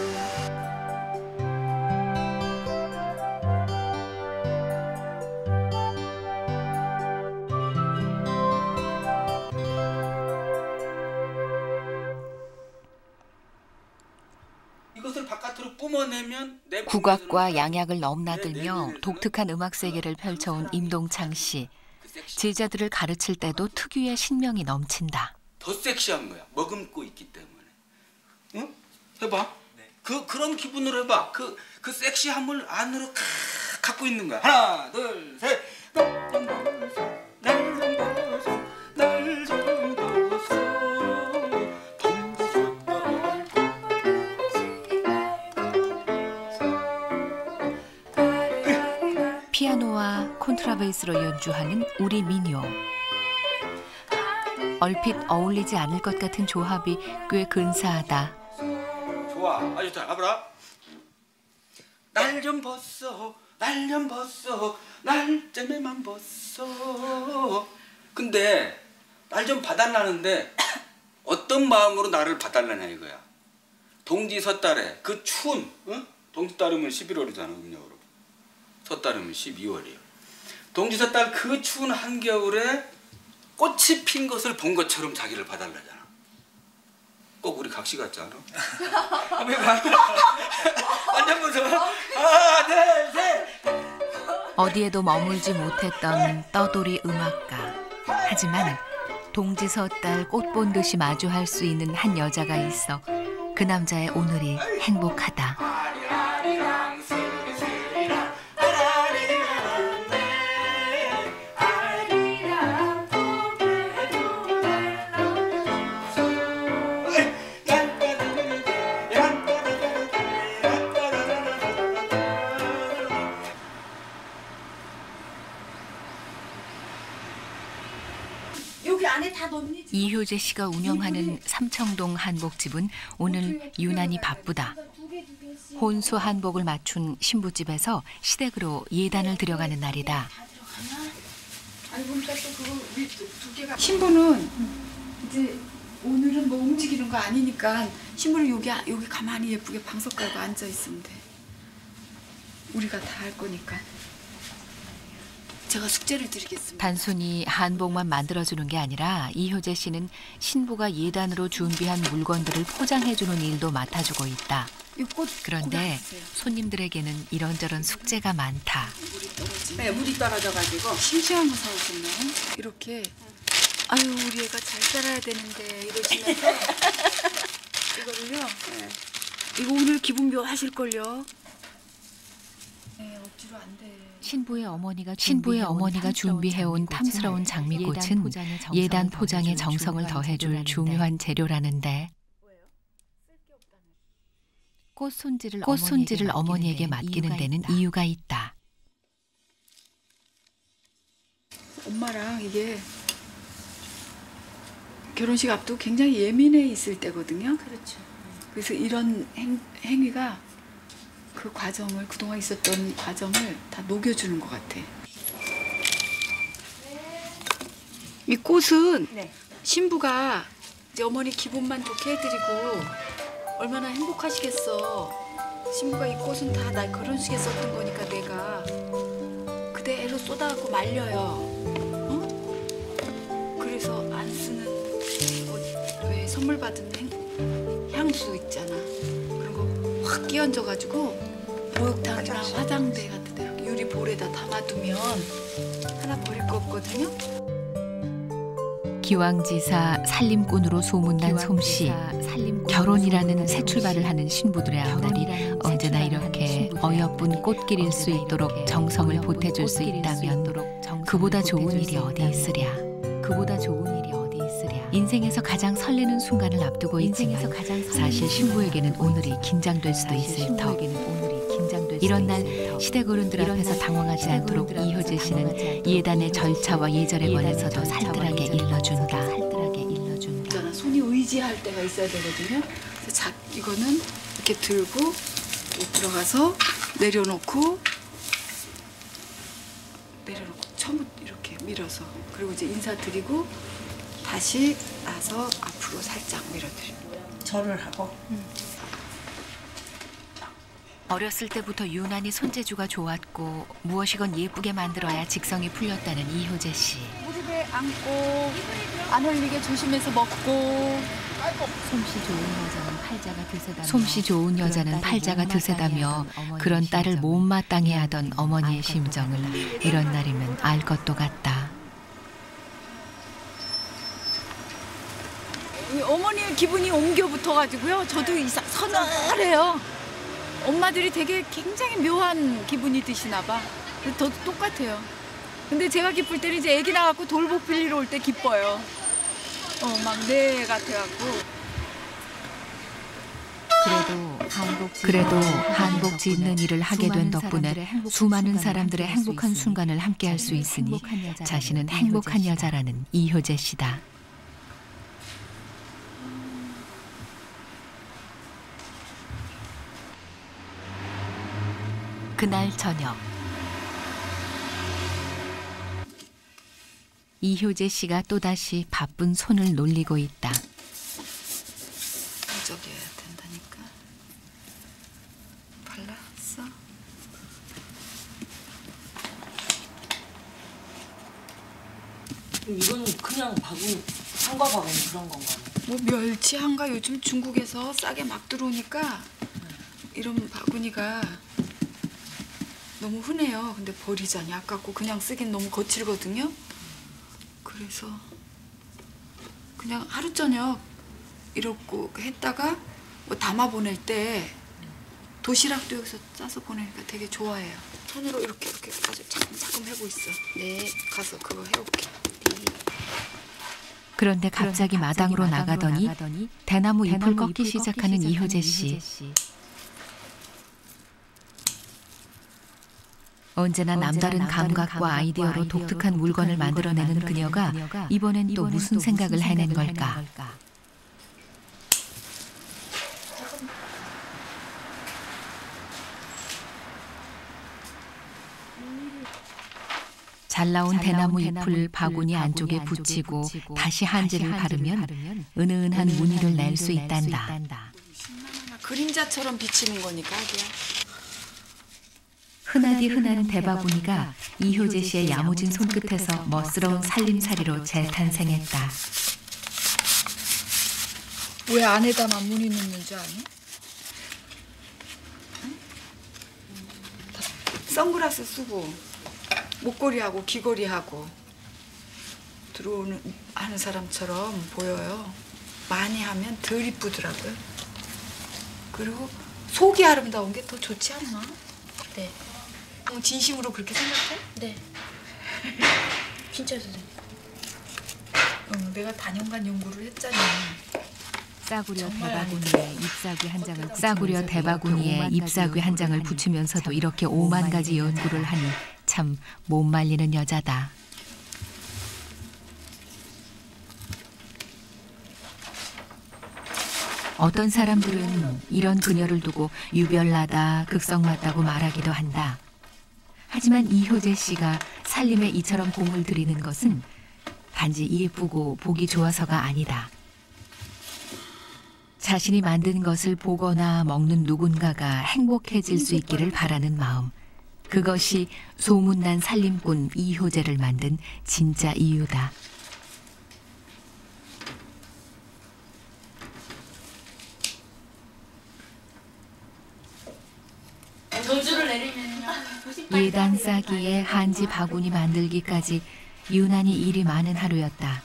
이것을 바깥으로 뿜어내면 내 국악과 양약을 넘나들며 독특한 음악 세계를 펼쳐온 임동창 씨. 제자들을 가르칠 때도 특유의 신명이 넘친다. 더 섹시한 거야. 머금고 있기 때문에. 응? 해봐. 네. 그런 기분으로 해봐. 그 섹시함을 안으로 갖고 있는 거야. 하나, 둘, 셋. 날 좀 보소. 날 좀 보소. 피아노와 콘트라베이스로 연주하는 우리 민요. 얼핏 어울리지 않을 것 같은 조합이 꽤 근사하다. 좋아, 아주 잘 가보라. 날 좀 벗어, 날 좀 벗어, 날 쯤에만 벗어. 근데 날 좀 봐달라는데 어떤 마음으로 나를 봐달라냐 이거야. 동지 섣달에 그 추운, 응? 동지 따르면 11월이잖아, 음력으로. 섣달이면 12월이에요. 동지 섣달 그 추운 한겨울에 꽃이 핀 것을 본 것처럼 자기를 봐달라잖아. 꼭 우리 각시 같지 않아? 한번 해봐. 완전 무서워. 하나, 둘, 셋. 어디에도 머물지 못했던 떠돌이 음악가. 하지만 동지 섣달 꽃 본 듯이 마주할 수 있는 한 여자가 있어 그 남자의 오늘이 행복하다. 이효재 씨가 운영하는 삼청동 한복집은 오늘 유난히 바쁘다. 혼수 한복을 맞춘 신부집에서 시댁으로 예단을 들여가는 날이다. 아니 보니까 또 그거 두 개가 신부는 이제 오늘은 뭐 움직이는 거 아니니까 신부는 여기 가만히 예쁘게 방석 깔고 앉아 있으면 돼. 우리가 다 할 거니까. 제가 숙제를 드리겠습니다. 단순히 한복만 만들어주는 게 아니라 이효재 씨는 신부가 예단으로 준비한 물건들을 포장해주는 일도 맡아주고 있다. 그런데 손님들에게는 이런저런 숙제가 많다. 네, 물이 떨어져가지고 심심한 거 사오셨네. 이렇게 아유 우리 애가 잘 살아야 되는데 이러시면서 이거를요. 네. 이거 오늘 기분 묘하실걸요. 네, 억지로 안 돼. 신부의 어머니가 준비해온 탐스러운 장미꽃은 예단 포장에 정성을 더해줄 중요한 재료라는데 꽃 손질을 어머니에게 맡기는 데는 이유가 있다. 엄마랑 이게 결혼식 앞두고 굉장히 예민해 있을 때거든요. 그렇죠. 그래서 이런 행위가 그 과정을 그동안 있었던 과정을 다 녹여주는 것 같아. 이 꽃은 신부가 이제 어머니 기분만 좋게 해드리고 얼마나 행복하시겠어. 신부가 이 꽃은 다 나 결혼식에 썼던 거니까 내가 그대로 쏟아갖고 말려요. 어? 그래서 안 쓰는 꽃, 왜 선물 받은 향수 있잖아. 그런 거 확 끼얹어가지고 목욕탕이나 화장대 같은 데 이렇게 유리 볼에다 담아두면 하나 버릴 거 없거든요. 기왕지사 살림꾼으로 소문난 솜씨. 결혼이라는 새 출발을 하는 신부들의 앞날이 언제나 이렇게 어여쁜 꽃길일 수 있도록 정성을 보태줄 수 있다면 그보다 좋은 일이 어디 있으랴. 인생에서 가장 설레는 순간을 앞두고 있지만 사실 신부에게는 오늘이 긴장될 수도 있을 터. 이런 날 시댁 어른들 앞에서 당황하지 않도록 이효재 씨는 예단의 절차와 예절에 관해서도 살뜰하게 일러준다. 있잖아, 손이 의지할 때가 있어야 되거든요. 그래서 이거는 이렇게 들고 또 들어가서 내려놓고 처음부터 이렇게 밀어서, 그리고 이제 인사드리고 다시 나서 앞으로 살짝 밀어드립니다. 절을 하고. 어렸을 때부터 유난히 손재주가 좋았고 무엇이건 예쁘게 만들어야 직성이 풀렸다는 이효재 씨. 무릎에 안고 안 흘리게 조심해서 먹고. 솜씨 좋은 여자는 팔자가 드세다며 그런 딸을 못마땅해 하던 어머니의 심정을 이런 날이면 알 것도 같다. 어머니의 기분이 옮겨 붙어가지고요. 저도 서늘해요. 엄마들이 되게 굉장히 묘한 기분이 드시나 봐. 저도 똑같아요. 근데 제가 기쁠 때는 이제 애기 나갖고 돌복 빌리러 올 때 기뻐요. 막 내 같아갖고. 그래도 한복 짓는 일을 하게 된 덕분에 수많은 사람들의 행복한 순간을 함께할 수 있으니 자신은 행복한 여자라는 이효재 씨다. 그날 저녁, 이효재 씨가 또다시 바쁜 손을 놀리고 있다. 적여야 된다니까. 발랐어? 이건 그냥 바구니, 한과 바구니 그런 건가요? 뭐 멸치 한가 요즘 중국에서 싸게 막 들어오니까 이런 바구니가 너무 흔해요. 근데 버리자니 아깝고 그냥 쓰긴 너무 거칠거든요. 그래서 그냥 하루 저녁 이렇고 했다가 뭐 담아 보낼 때 도시락도 여기서 싸서 보내니까 되게 좋아해요. 손으로 이렇게 아주 차근차근 해고 있어. 네, 가서 그거 해올게. 그런데 갑자기 마당으로 나가더니 대나무 잎을 꺾기 시작하는 이효재 씨. 언제나 남다른 감각과 아이디어로 독특한 물건을 만들어내는 그녀가 이번엔 또 무슨 생각을 해낸 걸까? 잘 나온 대나무 잎을 바구니 안쪽에 붙이고 다시 한지를 바르면 은은한 무늬를 낼 수 있단다. 그림자처럼 비치는 거니까. 흔하디 흔한 대바구니가 이효재 씨의 야무진 손끝에서 멋스러운 살림살이로 재탄생했다. 왜 안에다만 무늬 넣는 줄 아니? 응? 선글라스 쓰고 목걸이하고 귀걸이하고 하는 사람처럼 보여요. 많이 하면 덜 이쁘더라고요. 그리고 속이 아름다운 게 더 좋지 않나? 네. 진심으로 그렇게 생각해? 네. 진짜 선생님. 내가 단연간 연구를 했잖아. 싸구려 대바구니에 잎사귀 한 장을 붙이면서도 이렇게 5만 가지 연구를 하니 참 못 말리는 여자다. 어떤 사람들은 이런 그녀를 두고 유별나다, 극성맞다고 말하기도 한다. 하지만 이효재 씨가 살림에 이처럼 공을 들이는 것은 단지 예쁘고 보기 좋아서가 아니다. 자신이 만든 것을 보거나 먹는 누군가가 행복해질 수 있기를 바라는 마음. 그것이 소문난 살림꾼 이효재를 만든 진짜 이유다. 돌줄을 내리면요. 예단 싸기에 한지 바구니 만들기까지 유난히 일이 많은 하루였다.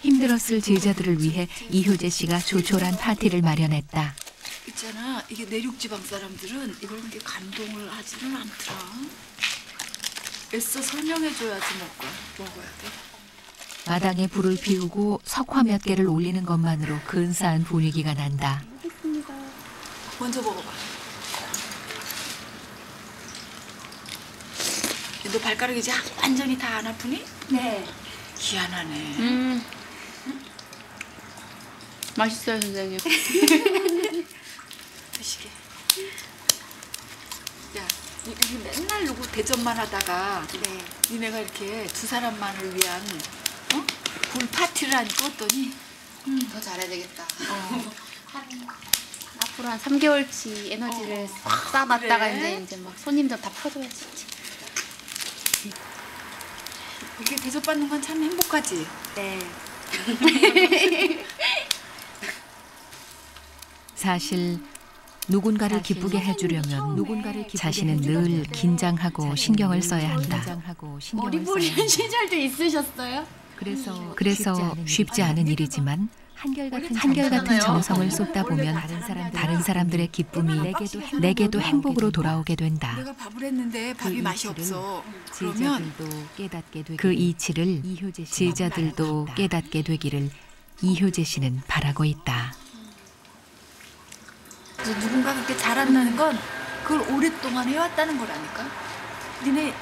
힘들었을 제자들을 위해 이효재 씨가 조촐한 파티를 마련했다. 있잖아, 이게 내륙지방 사람들은 이걸 그렇게 감동을 하지는 않더라. 애써 설명해줘야지 먹어야 돼. 마당에 불을 피우고 석화 몇 개를 올리는 것만으로 근사한 분위기가 난다. 먼저 먹어봐. 너 발가락이 이제 완전히 다 안 아프니? 네. 희한하네. 맛있어요, 선생님. 드시게. 야, 우리 맨날 누구 대접만 하다가 니네가 이렇게 두 사람만을 위한 불 파티를 하니까 어떠니? 더 잘해야 되겠다. 앞으로 한 3개월치 에너지를 싹 쌓아놨다가 그래? 이제 막 손님들 다 퍼줘야지. 이렇게 대접받는 건 참 행복하지? 네. 사실 누군가를 기쁘게 해주려면 자신은 늘 긴장하고 신경을 써야 한다. 머리 뿌리는 시절도 있으셨어요? 그래서 쉽지 않은 일이지만 한결같은 정성을 쏟다 보면 다른 사람들의 기쁨이 내게도 행복으로 돌아오게 된다. 내가 밥을 했는데 밥이 맛이 없어. 그러면 그 이치를 제자들도 깨닫게 되기를 이효재 씨는 바라고 있다. 이제 누군가 그렇게 잘한다는 건 그걸 오랫동안 해왔다는 거라니까. 니네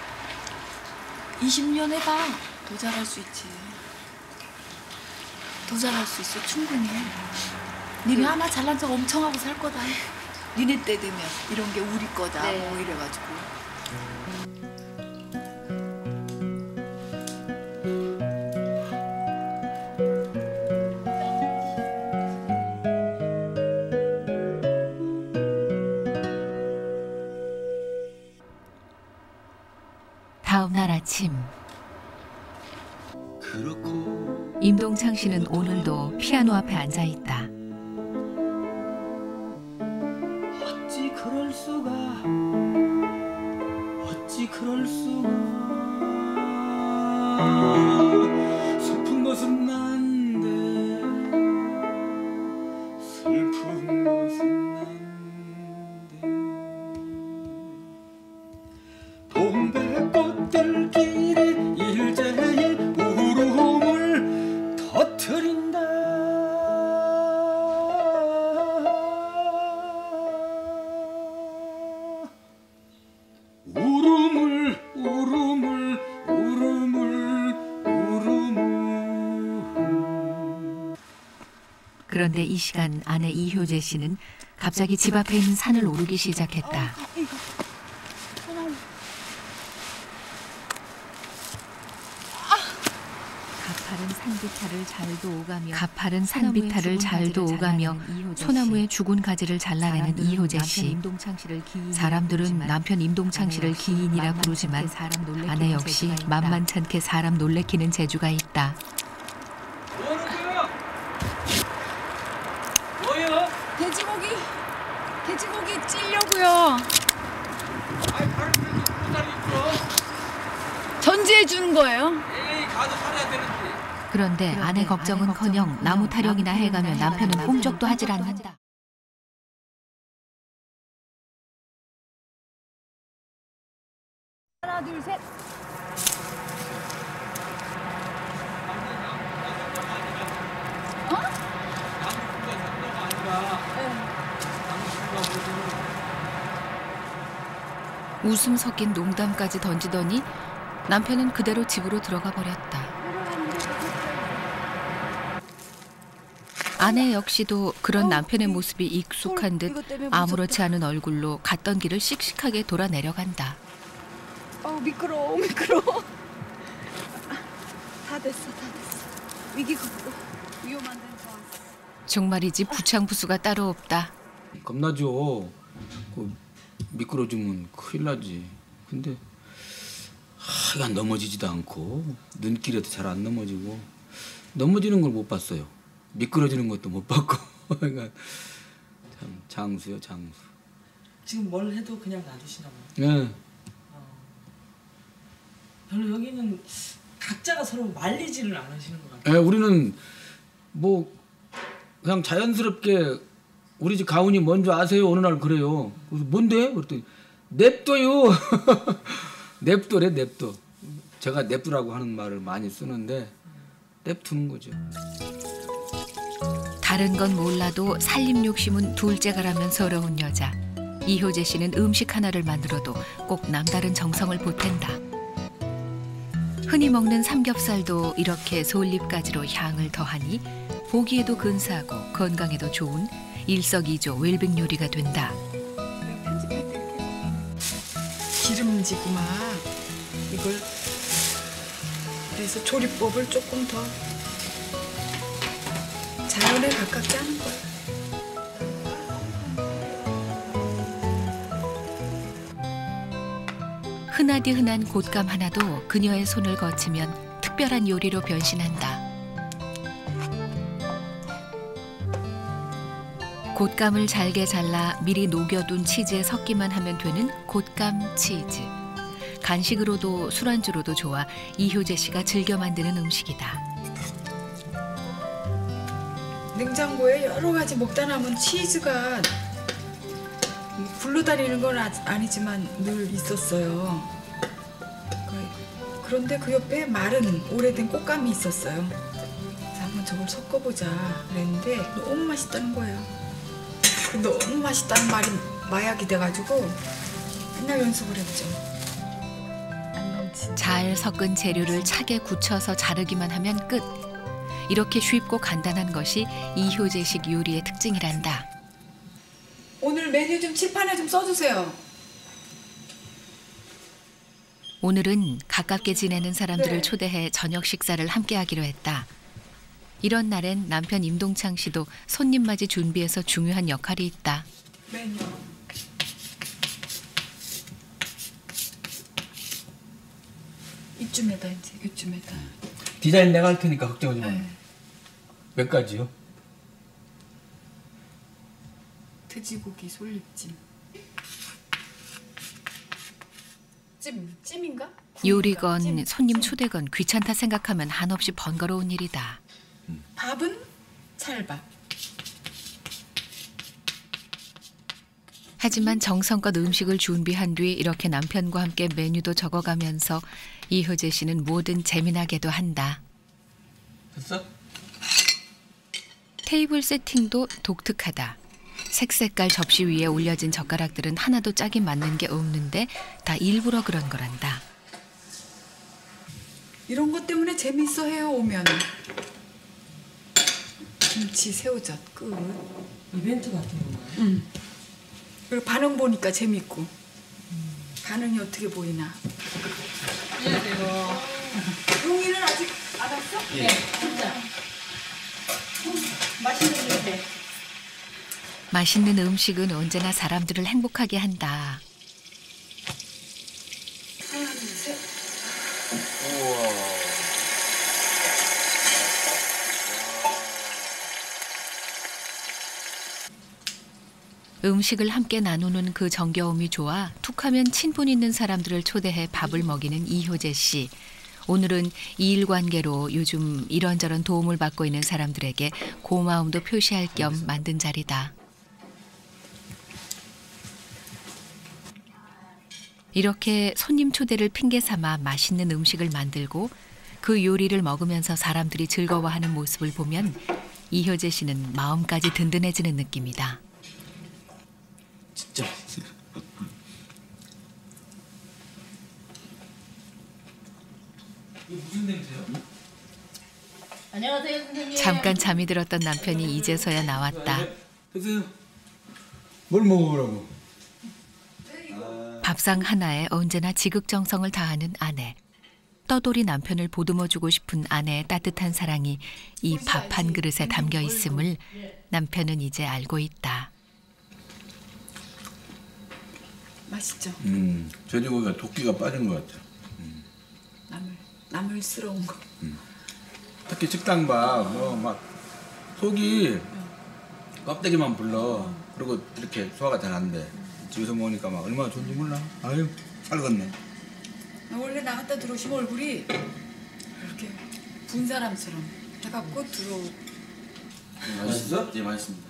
20년 해봐. 더 잘할 수 있지. 더 잘할 수 있어, 충분히. 니네 아마 잘난 척 엄청 하고 살 거다. 니네 때 되면 이런 게 우리 거다, 네. 뭐 이래가지고. 다음 날 아침 임동창 씨는 오늘도 피아노 앞에 앉아 있다. 어찌 그럴 수가 어찌 그럴 수가 슬픈 것은 난데 슬픈 것은 난데 동백꽃들끼리 일제히 울음을 터뜨린다. 그런데 이 시간 아내 이효재 씨는 갑자기 집 앞에 있는 산을 오르기 시작했다. 가파른 산비탈을 잘도 오가며 소나무의 죽은 가지를 잘라내는 이효재 씨. 사람들은 남편 임동창 씨를 기인이라 부르지만 아내 역시 만만찮게 사람 놀래키는 재주가 있다. 뭐예요? 돼지고기 찌려고요. 아이 바로 그렇게 못살이 있어. 전지해 주는 거예요. 에이 가서 살아야 되는데. 그런데 아내 걱정은커녕 나무 타령이나 해가며 남편은 꼼짝도 하질 않는다. 하나, 둘, 셋. 웃음 섞인 농담까지 던지더니 남편은 그대로 집으로 들어가 버렸다. 아내 역시도 그런 남편의 모습이 익숙한 듯 아무렇지 않은 얼굴로 갔던 길을 씩씩하게 돌아 내려간다. 미끄러워. 다 됐어. 위기 극복. 위험한 데는 더 왔어. 정말이지 부창부수가 따로 없다. 겁나죠. 미끄러지면 큰일 나지. 근데 하여간 넘어지지도 않고 눈길에도 잘 안 넘어지고 넘어지는 걸 못 봤어요. 미끄러지는 것도 못 봤고. 그러니까 참 장수요, 장수. 지금 뭘 해도 그냥 놔두시나 봐요. 네. 별로 여기는 각자가 서로 말리지를 않으시는 것 같아요. 네, 우리는 뭐 그냥 자연스럽게 우리 집 가훈이 뭔지 아세요? 어느 날 그래요. 그래서 뭔데? 그랬더니 냅둬요. 냅둬래, 냅둬. 제가 냅두라고 하는 말을 많이 쓰는데 냅두는 거죠. 다른 건 몰라도 살림 욕심은 둘째가라면 서러운 여자. 이효재 씨는 음식 하나를 만들어도 꼭 남다른 정성을 보탠다. 흔히 먹는 삼겹살도 이렇게 솔잎가지로 향을 더하니 보기에도 근사하고 건강에도 좋은 일석이조 웰빙 요리가 된다. 기름지구만. 이걸 그래서 조리법을 조금 더 자연에 가깝게 하는 거야. 흔하디 흔한 곶감 하나도 그녀의 손을 거치면 특별한 요리로 변신한다. 곶감을 잘게 잘라 미리 녹여둔 치즈에 섞기만 하면 되는 곶감 치즈. 간식으로도 술안주로도 좋아 이효재 씨가 즐겨 만드는 음식이다. 냉장고에 여러 가지 먹다 남은 치즈가 굴러다니는 건 아니지만 늘 있었어요. 그런데 그 옆에 마른 오래된 꽃감이 있었어요. 그래서 한번 저걸 섞어보자 그랬는데 너무 맛있다는 거예요. 너무 맛있다는 말이 마약이 돼가지고 맨날 연습을 했죠. 잘 섞은 재료를 차게 굳혀서 자르기만 하면 끝. 이렇게 쉽고 간단한 것이 이효재식 요리의 특징이란다. 오늘 메뉴 좀 칠판에 좀 써주세요. 오늘은 가깝게 지내는 사람들을 초대해 저녁 식사를 함께하기로 했다. 이런 날엔 남편 임동창 씨도 손님 맞이 준비해서 중요한 역할이 있다. 메뉴. 이쯤에다 이제 이쯤에다. 디자인 내가 할 테니까 걱정하지 마. 네. 몇 가지요? 돼지고기 솔잎찜. 찜인가? 요리건 손님 초대건 귀찮다 생각하면 한없이 번거로운 일이다. 밥은 찰밥. 하지만 정성껏 음식을 준비한 뒤 이렇게 남편과 함께 메뉴도 적어가면서 이효재 씨는 뭐든 재미나게도 한다. 됐어? 테이블 세팅도 독특하다. 색색깔 접시 위에 올려진 젓가락들은 하나도 짝이 맞는 게 없는데 다 일부러 그런 거란다. 이런 것 때문에 재밌어 해요 오면은. 김치 새우젓 끝. 이벤트 같은 거. 응. 그리고 반응 보니까 재밌고. 반응이 어떻게 보이나. 안녕하세요. 용이는 아직 안 왔어? 예. 진짜. 맛있는 요리. 맛있는 음식은 언제나 사람들을 행복하게 한다. 하나 둘 셋. 음식을 함께 나누는 그 정겨움이 좋아 툭하면 친분 있는 사람들을 초대해 밥을 먹이는 이효재 씨. 오늘은 이일관계로 요즘 이런저런 도움을 받고 있는 사람들에게 고마움도 표시할 겸 만든 자리다. 이렇게 손님 초대를 핑계 삼아 맛있는 음식을 만들고 그 요리를 먹으면서 사람들이 즐거워하는 모습을 보면 이효재 씨는 마음까지 든든해지는 느낌이다. 진짜. 이게 무슨 냄새요? 안녕하세요, 선생님. 잠깐 잠이 들었던 남편이 이제서야 나왔다. 드세요. 뭘 먹어보라고? 밥상 하나에 언제나 지극정성을 다하는 아내. 떠돌이 남편을 보듬어주고 싶은 아내의 따뜻한 사랑이 이 밥 한 그릇에 담겨 있음을 남편은 이제 알고 있다. 맛있죠? 돼지고기가 도끼가 빠진 것 같아. 나물스러운 거. 특히 식당밥 막 속이 껍데기만 불러. 그리고 이렇게 소화가 잘 안 돼. 집에서 먹으니까 막 얼마나 좋은지 몰라. 아유 살겠네. 원래 나갔다 들어오시면 얼굴이 이렇게 분 사람처럼 해갖고 들어오고. 맛있어? 예, 맛있습니다.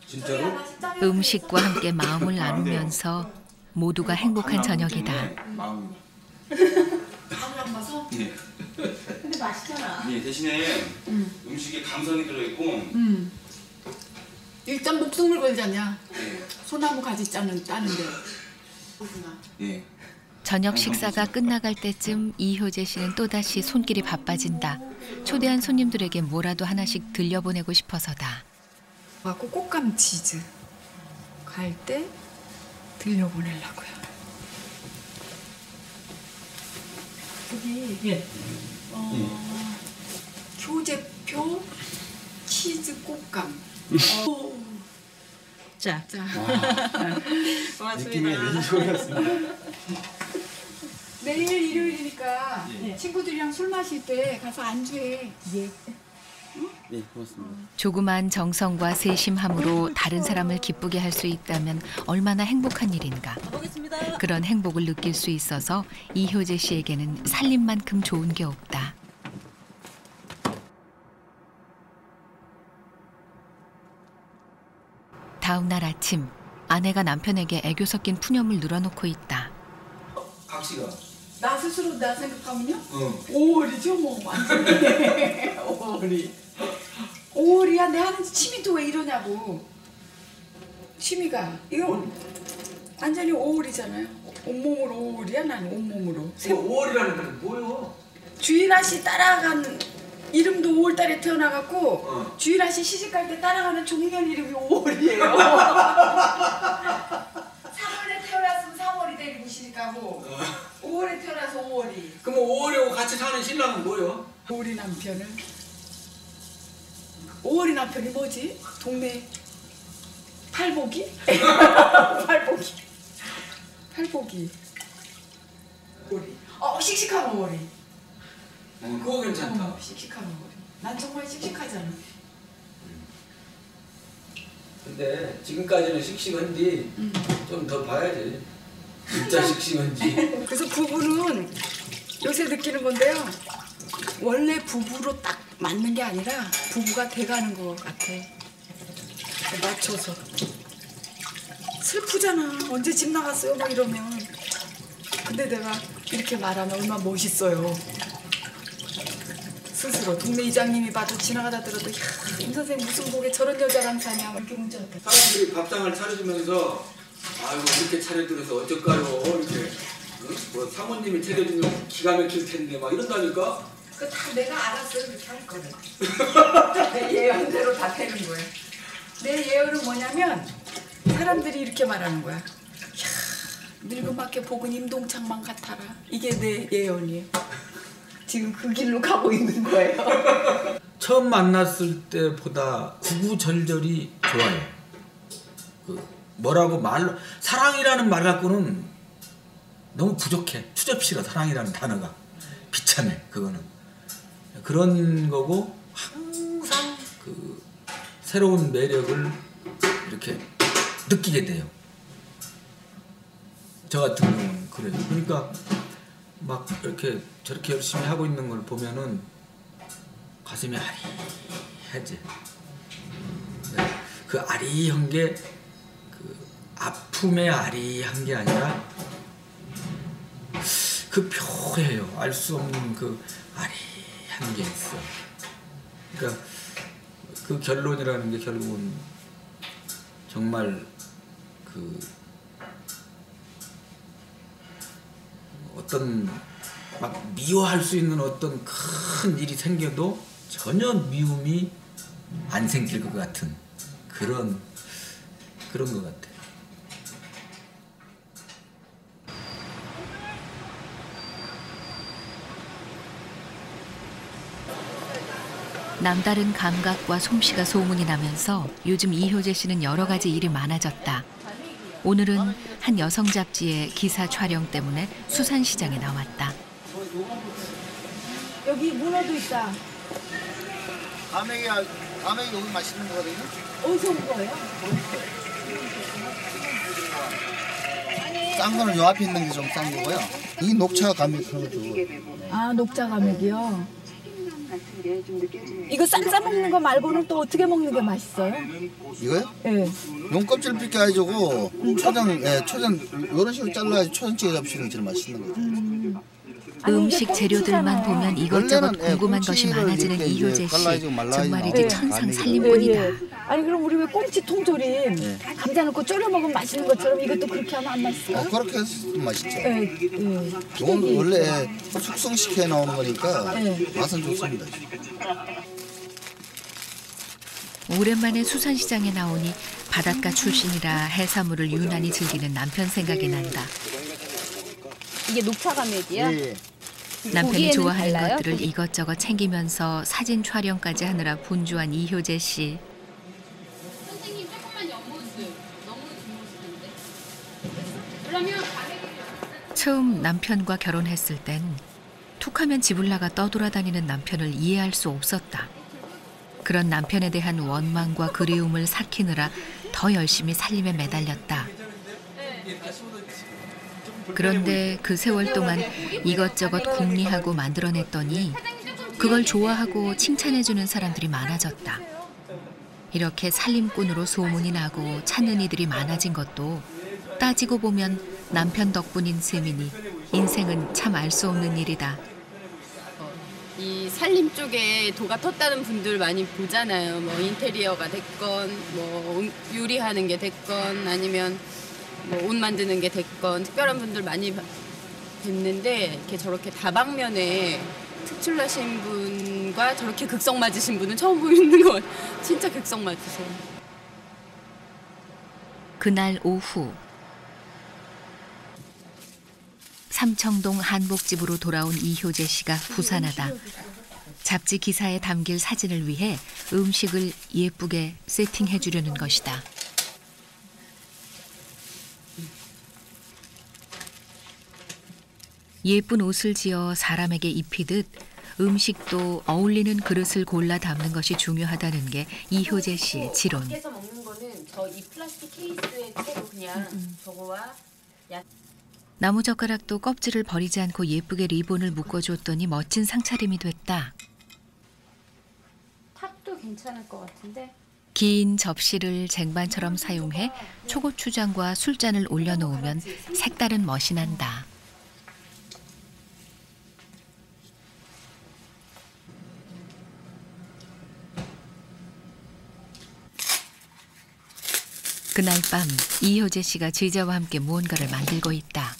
진짜로? 음식과 함께 마음을 나누면서 모두가 행복한 저녁이다. 마음. 밥을 안 봐서? 예. 근데 맛있잖아. 예, 대신에 음식에 감성이 들어있고 일단 목숨을 걸자냐. 소나무 가지 따는데. 예. 저녁 식사가 끝나갈 때쯤 이효재 씨는 또다시 손길이 바빠진다. 초대한 손님들에게 뭐라도 하나씩 들려보내고 싶어서다. 갖고 꽃감 치즈 갈 때 들려보내려고요. 여기 교제표 치즈 꽃감. 자. 느낌이 왼쪽이었습니다. 내일 일요일이니까 친구들이랑 술 마실 때 가서 안주해. 예. 네, 고맙습니다. 조그만 정성과 세심함으로 다른 사람을 기쁘게 할 수 있다면 얼마나 행복한 일인가. 그런 행복을 느낄 수 있어서 이효재 씨에게는 살림만큼 좋은 게 없다. 다음 날 아침, 아내가 남편에게 애교 섞인 푸념을 늘어놓고 있다. 각시가. 나 스스로 나 생각하면요? 5월이죠 뭐 완전히. 5월이. 5월이야. 내 하는 취미도 왜 이러냐고. 취미가 이거 완전히 5월이잖아요. 온몸으로 5월이야. 나는 온몸으로. 5월이라는 건 뭐요? 주인아 씨 따라간 이름도 5월달에 태어나갖고 주인아 씨 시집갈 때 따라가는 종년 이름이 5월이에요. 3월에 태어났으면 3월이 데리고 시집가고 5월에 태어나서 5월이. 그럼 5월이하고 같이 사는 신랑은 뭐요? 5월이 남편은 5월이 남편이 뭐지? 동네 팔복이? 팔복이 5월이. 씩씩한 5월이. 그거 괜찮다. 씩씩한 5월이. 난 정말 씩씩하잖아. 근데 지금까지는 씩씩한데 좀 더 봐야지. 진짜 씩씩한지. 그래서 부부는 요새 느끼는 건데요. 원래 부부로 딱 맞는 게 아니라 부부가 돼가는 것 같아. 맞춰서. 슬프잖아. 언제 집 나갔어요? 막 이러면. 근데 내가 이렇게 말하면 얼마나 멋있어요. 스스로. 동네 이장님이 봐도 지나가다 들어도 야, 임 선생 무슨 복에 저런 여자랑 사냐. 이렇게 문자 왔다. 사람들이 밥상을 차려주면서 아이고 이렇게 차려드려서 어쩔까요? 이렇게 뭐 사모님이 차려주면 기가 막힐 텐데 막 이런다니까? 그거 다 내가 알았어요. 그렇게 할 거를. 내 예언대로 다 되는 거야. 내 예언은 뭐냐면 사람들이 이렇게 말하는 거야. 야, 늙은밖에 복은 임동창만 같아라. 이게 내 예언이에요. 지금 그 길로 가고 있는 거예요. 처음 만났을 때보다 구구절절이 좋아요. 뭐라고 말로 사랑이라는 말 갖고는 너무 부족해. 추접시러 사랑이라는 단어가 비참해. 그거는 그런 거고 항상 그 새로운 매력을 이렇게 느끼게 돼요. 저 같은 경우는 그래요. 그러니까 막 이렇게 저렇게 열심히 하고 있는 걸 보면은 가슴이 아리하지. 그 아리한 게 그 아픔의 아리한 게 아니라 그 묘해요. 알 수 없는 그 아리한 게 있어. 그러니까 그 결론이라는 게 결국은 정말 그 어떤 막 미워할 수 있는 어떤 큰 일이 생겨도 전혀 미움이 안 생길 것 같은 그런 것 같아요. 남다른 감각과 솜씨가 소문이 나면서 요즘 이효재 씨는 여러 가지 일이 많아졌다. 오늘은 한 여성 잡지의 기사 촬영 때문에 수산시장에 나왔다. 여기 문어도 있다. 가맥이 여기 맛있는 거거든요. 어디서 온 거예요? 싼 거는 요 앞에 있는 게 좀 싼 거고요. 이 녹차 가맥 그런 거. 아, 녹차 가맥이요. 이거 쌈 먹는 거 말고는 또 어떻게 먹는 게 맛있어요? 이거요? 예. 용껍질 벗겨가지고 초장 이런 식으로 잘라야지 초장찌개 잡수는 제일 맛있는 거죠. 음식 재료들만 보면 이것저것 궁금한 것이 많아지는 이효재 씨. 정말이지 천상 살림꾼이다. 아니 그럼 우리 왜 꽁치 통조림 감자 넣고 졸여 먹으면 맛있는 것처럼 이것도 그렇게 하면 안 맛있어요? 그렇게 해서 맛있죠. 이건 원래 숙성시켜 나오는 거니까 맛은 좋습니다. 오랜만에 수산시장에 나오니 바닷가 출신이라 해산물을 유난히 즐기는 남편 생각이 난다. 이게 녹차가맥이야? 예. 남편이 좋아하는 달라요? 것들을 이것저것 챙기면서 사진 촬영까지 하느라 분주한 이효재 씨. 선생님 조금만 연못을 너무 주무시는데. 그러면 처음 남편과 결혼했을 땐 툭하면 집을 나가 떠돌아다니는 남편을 이해할 수 없었다. 그런 남편에 대한 원망과 그리움을 삭히느라 더 열심히 살림에 매달렸다. 그런데 그 세월 동안 이것저것 궁리하고 만들어냈더니 그걸 좋아하고 칭찬해주는 사람들이 많아졌다. 이렇게 살림꾼으로 소문이 나고 찾는 이들이 많아진 것도 따지고 보면 남편 덕분인 셈이니 인생은 참 알 수 없는 일이다. 이 살림 쪽에 도가 텄다는 분들 많이 보잖아요. 뭐 인테리어가 됐건, 뭐 요리하는 게 됐건, 아니면 뭐 옷 만드는 게 됐건 특별한 분들 많이 뵙는데 이렇게 저렇게 다방면에 특출나신 분과 저렇게 극성 맞으신 분은 처음 보이는 것 같아요. 진짜 극성 맞으세요. 그날 오후 삼청동 한복집으로 돌아온 이효재 씨가 부산하다. 잡지 기사에 담길 사진을 위해 음식을 예쁘게 세팅해 주려는 것이다. 예쁜 옷을 지어 사람에게 입히듯 음식도 어울리는 그릇을 골라 담는 것이 중요하다는 게 이효재 씨의 지론. 밖에서 먹는 거는 저 이 플라스틱 케이스에 채로 그냥 저거와 나무젓가락도 껍질을 버리지 않고 예쁘게 리본을 묶어줬더니 멋진 상차림이 됐다. 탑도 괜찮을 것 같은데. 긴 접시를 쟁반처럼 사용해 초고추장과 술잔을 올려놓으면 색다른 멋이 난다. 그날 밤 이효재 씨가 제자와 함께 무언가를 만들고 있다.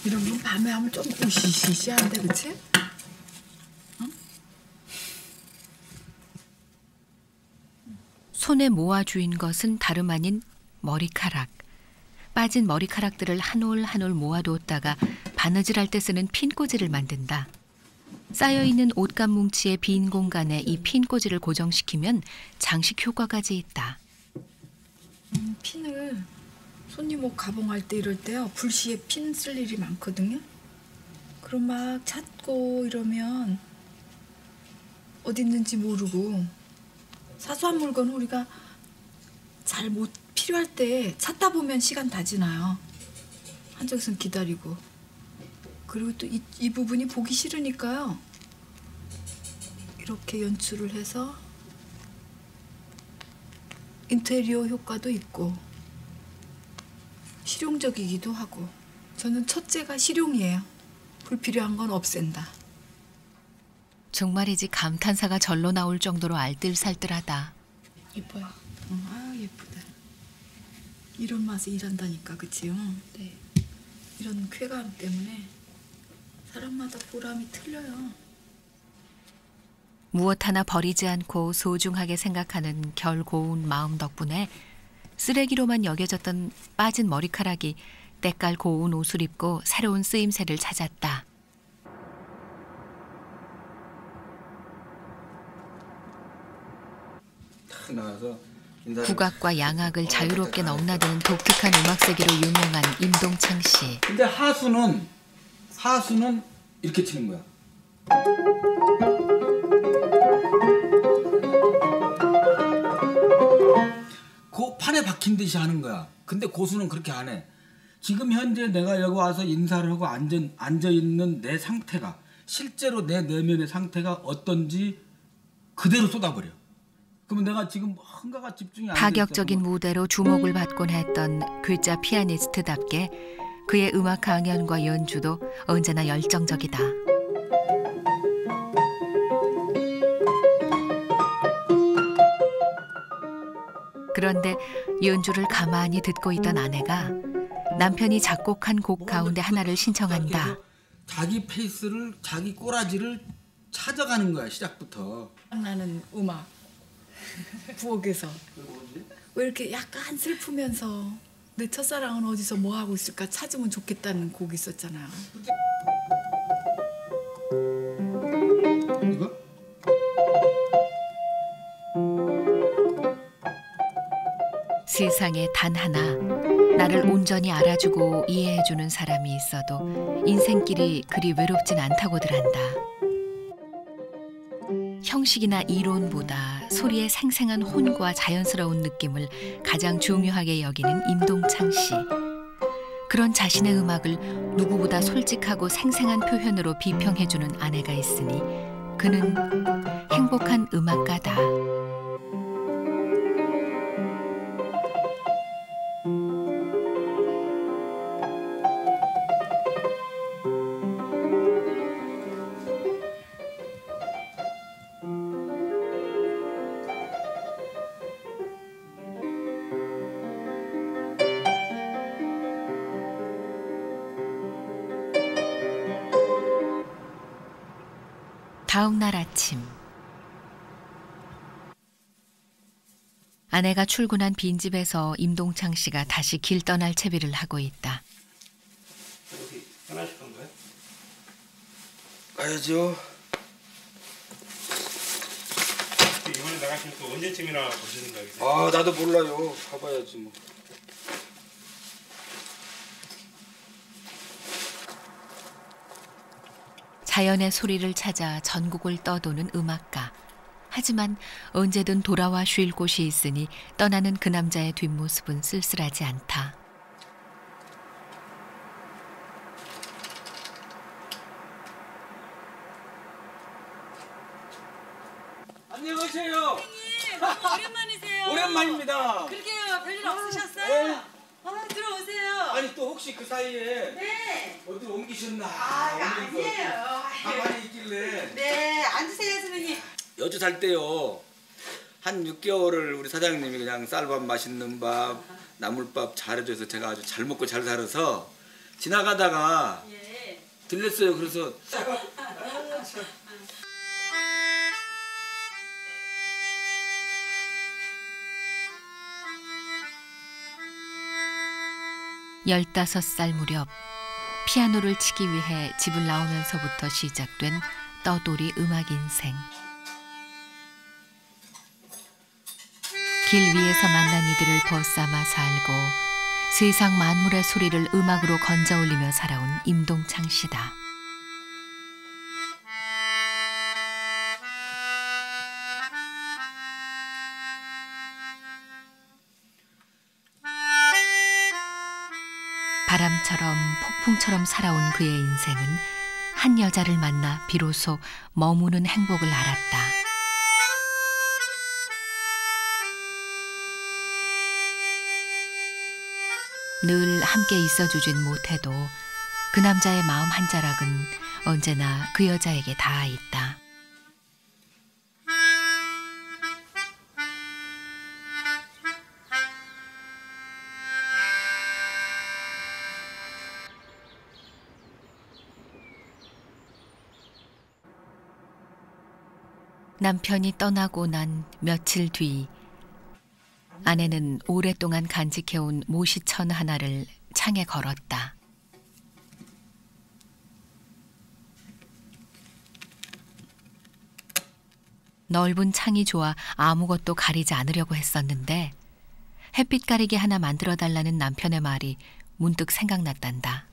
이런 건 밤에 하면 좀 으시시시한데 그치? 손에 모아주인 것은 다름 아닌 머리카락. 빠진 머리카락들을 한 올 한 올 모아두었다가 바느질할 때 쓰는 핀꽂이를 만든다. 쌓여있는 옷감 뭉치의 빈 공간에 이 핀꽂이를 고정시키면 장식 효과까지 있다. 핀을 손님 옷 가봉할 때 이럴 때요 불시에 핀 쓸 일이 많거든요. 그럼 막 찾고 이러면 어디 있는지 모르고 사소한 물건은 우리가 잘 못 필요할 때 찾다 보면 시간 다 지나요. 한쪽에선 기다리고 그리고 또 이 부분이 보기 싫으니까요 이렇게 연출을 해서 인테리어 효과도 있고 실용적이기도 하고 저는 첫째가 실용이에요. 불필요한 건 없앤다. 정말이지 감탄사가 절로 나올 정도로 알뜰살뜰하다. 예뻐요. 아 예쁘다. 이런 맛에 일한다니까 그치요? 네. 이런 쾌감 때문에 사람마다 보람이 틀려요. 무엇 하나 버리지 않고 소중하게 생각하는 결고운 마음 덕분에 쓰레기로만 여겨졌던 빠진 머리카락이 때깔 고운 옷을 입고 새로운 쓰임새를 찾았다. 국악과 양악을 자유롭게 넘나드는 독특한 음악 세계로 유명한 임동창 씨. 근데 하수는 이렇게 치는 거야. 그 판에 박힌 듯이 하는 거야. 근데 고수는 그렇게 안 해. 지금 현재 내가 여기 와서 인사를 하고 앉아있는 내 상태가 실제로 내 내면의 상태가 어떤지 그대로 쏟아버려. 그러면 내가 지금 뭔가가 집중이 안 돼. 파격적인 무대로 주목을 받곤 했던 괴짜 피아니스트답게 그의 음악 강연과 연주도 언제나 열정적이다. 그런데 연주를 가만히 듣고 있던 아내가 남편이 작곡한 곡 가운데 하나를 신청한다. 자기 페이스를, 자기 꼬라지를 찾아가는 거야, 시작부터. 나는 음악 부엌에서 왜 이렇게 약간 슬프면서 내 첫사랑은 어디서 뭐 하고 있을까 찾으면 좋겠다는 곡이 있었잖아요. 이거? 세상에 단 하나 나를 온전히 알아주고 이해해주는 사람이 있어도 인생길이 그리 외롭진 않다고들 한다. 형식이나 이론보다 소리의 생생한 혼과 자연스러운 느낌을 가장 중요하게 여기는 임동창 씨. 그런 자신의 음악을 누구보다 솔직하고 생생한 표현으로 비평해주는 아내가 있으니 그는 행복한 음악가다. 다음 날 아침 아내가 출근한 빈집에서 임동창 씨가 다시 길 떠날 채비를 하고 있다. 어디 떠나실 건가요? 가야죠. 이번에 나가시면 또 언제쯤이나 보시는 거예요? 아, 나도 몰라요. 가봐야지 뭐. 자연의 소리를 찾아 전국을 떠도는 음악가. 하지만 언제든 돌아와 쉴 곳이 있으니 떠나는 그 남자의 뒷모습은 쓸쓸하지 않다. 안녕하세요. 오랜만이세요. 오랜만입니다. 그러게요. 별일 없으셨어요? 네. 들어오세요. 아니 또 혹시 그 사이에 네. 어디 옮기셨나? 아니에요. 가만히 있길래. 네, 앉으세요, 선생님. 여주 살 때요. 한 6개월을 우리 사장님이 그냥 쌀밥 맛있는 밥, 나물밥 잘해줘서 제가 아주 잘 먹고 잘 살아서 지나가다가 들렸어요. 그래서 열다섯 살 무렵 피아노를 치기 위해 집을 나오면서부터 시작된 떠돌이 음악 인생. 길 위에서 만난 이들을 벗삼아 살고 세상 만물의 소리를 음악으로 건져 올리며 살아온 임동창 씨다. 바람처럼 폭풍처럼 살아온 그의 인생은 한 여자를 만나 비로소 머무는 행복을 알았다. 늘 함께 있어주진 못해도 그 남자의 마음 한 자락은 언제나 그 여자에게 닿아 있다. 남편이 떠나고 난 며칠 뒤 아내는 오랫동안 간직해온 모시천 하나를 창에 걸었다. 넓은 창이 좋아 아무것도 가리지 않으려고 했었는데 햇빛 가리개 하나 만들어달라는 남편의 말이 문득 생각났단다.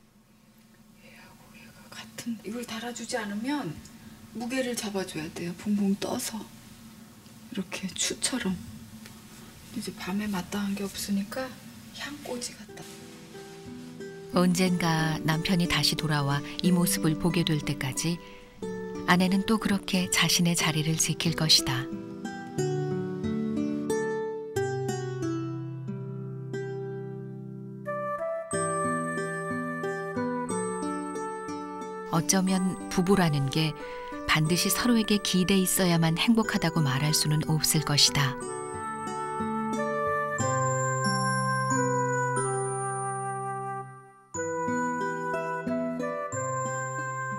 얘하고 얘가 같은 이걸 달아주지 않으면 무게를 잡아줘야 돼요. 붕붕 떠서 이렇게 추처럼. 이제 밤에 마땅한 게 없으니까 향꽂이 같다. 언젠가 남편이 다시 돌아와 이 모습을 보게 될 때까지 아내는 또 그렇게 자신의 자리를 지킬 것이다. 어쩌면 부부라는 게 반드시 서로에게 기대 있어야만 행복하다고 말할 수는 없을 것이다.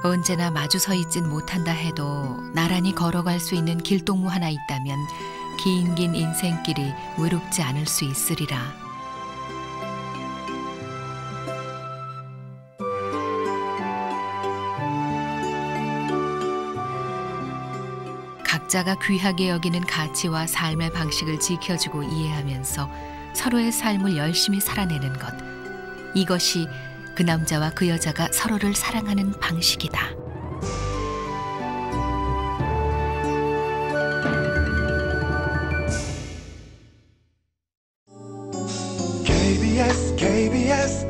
언제나 마주 서 있진 못한다 해도 나란히 걸어갈 수 있는 길동무 하나 있다면 긴 인생길이 외롭지 않을 수 있으리라. 각자가 귀하게 여기는 가치와 삶의 방식을 지켜주고 이해하면서 서로의 삶을 열심히 살아내는 것. 이것이 그 남자와 그 여자가 서로를 사랑하는 방식이다. KBS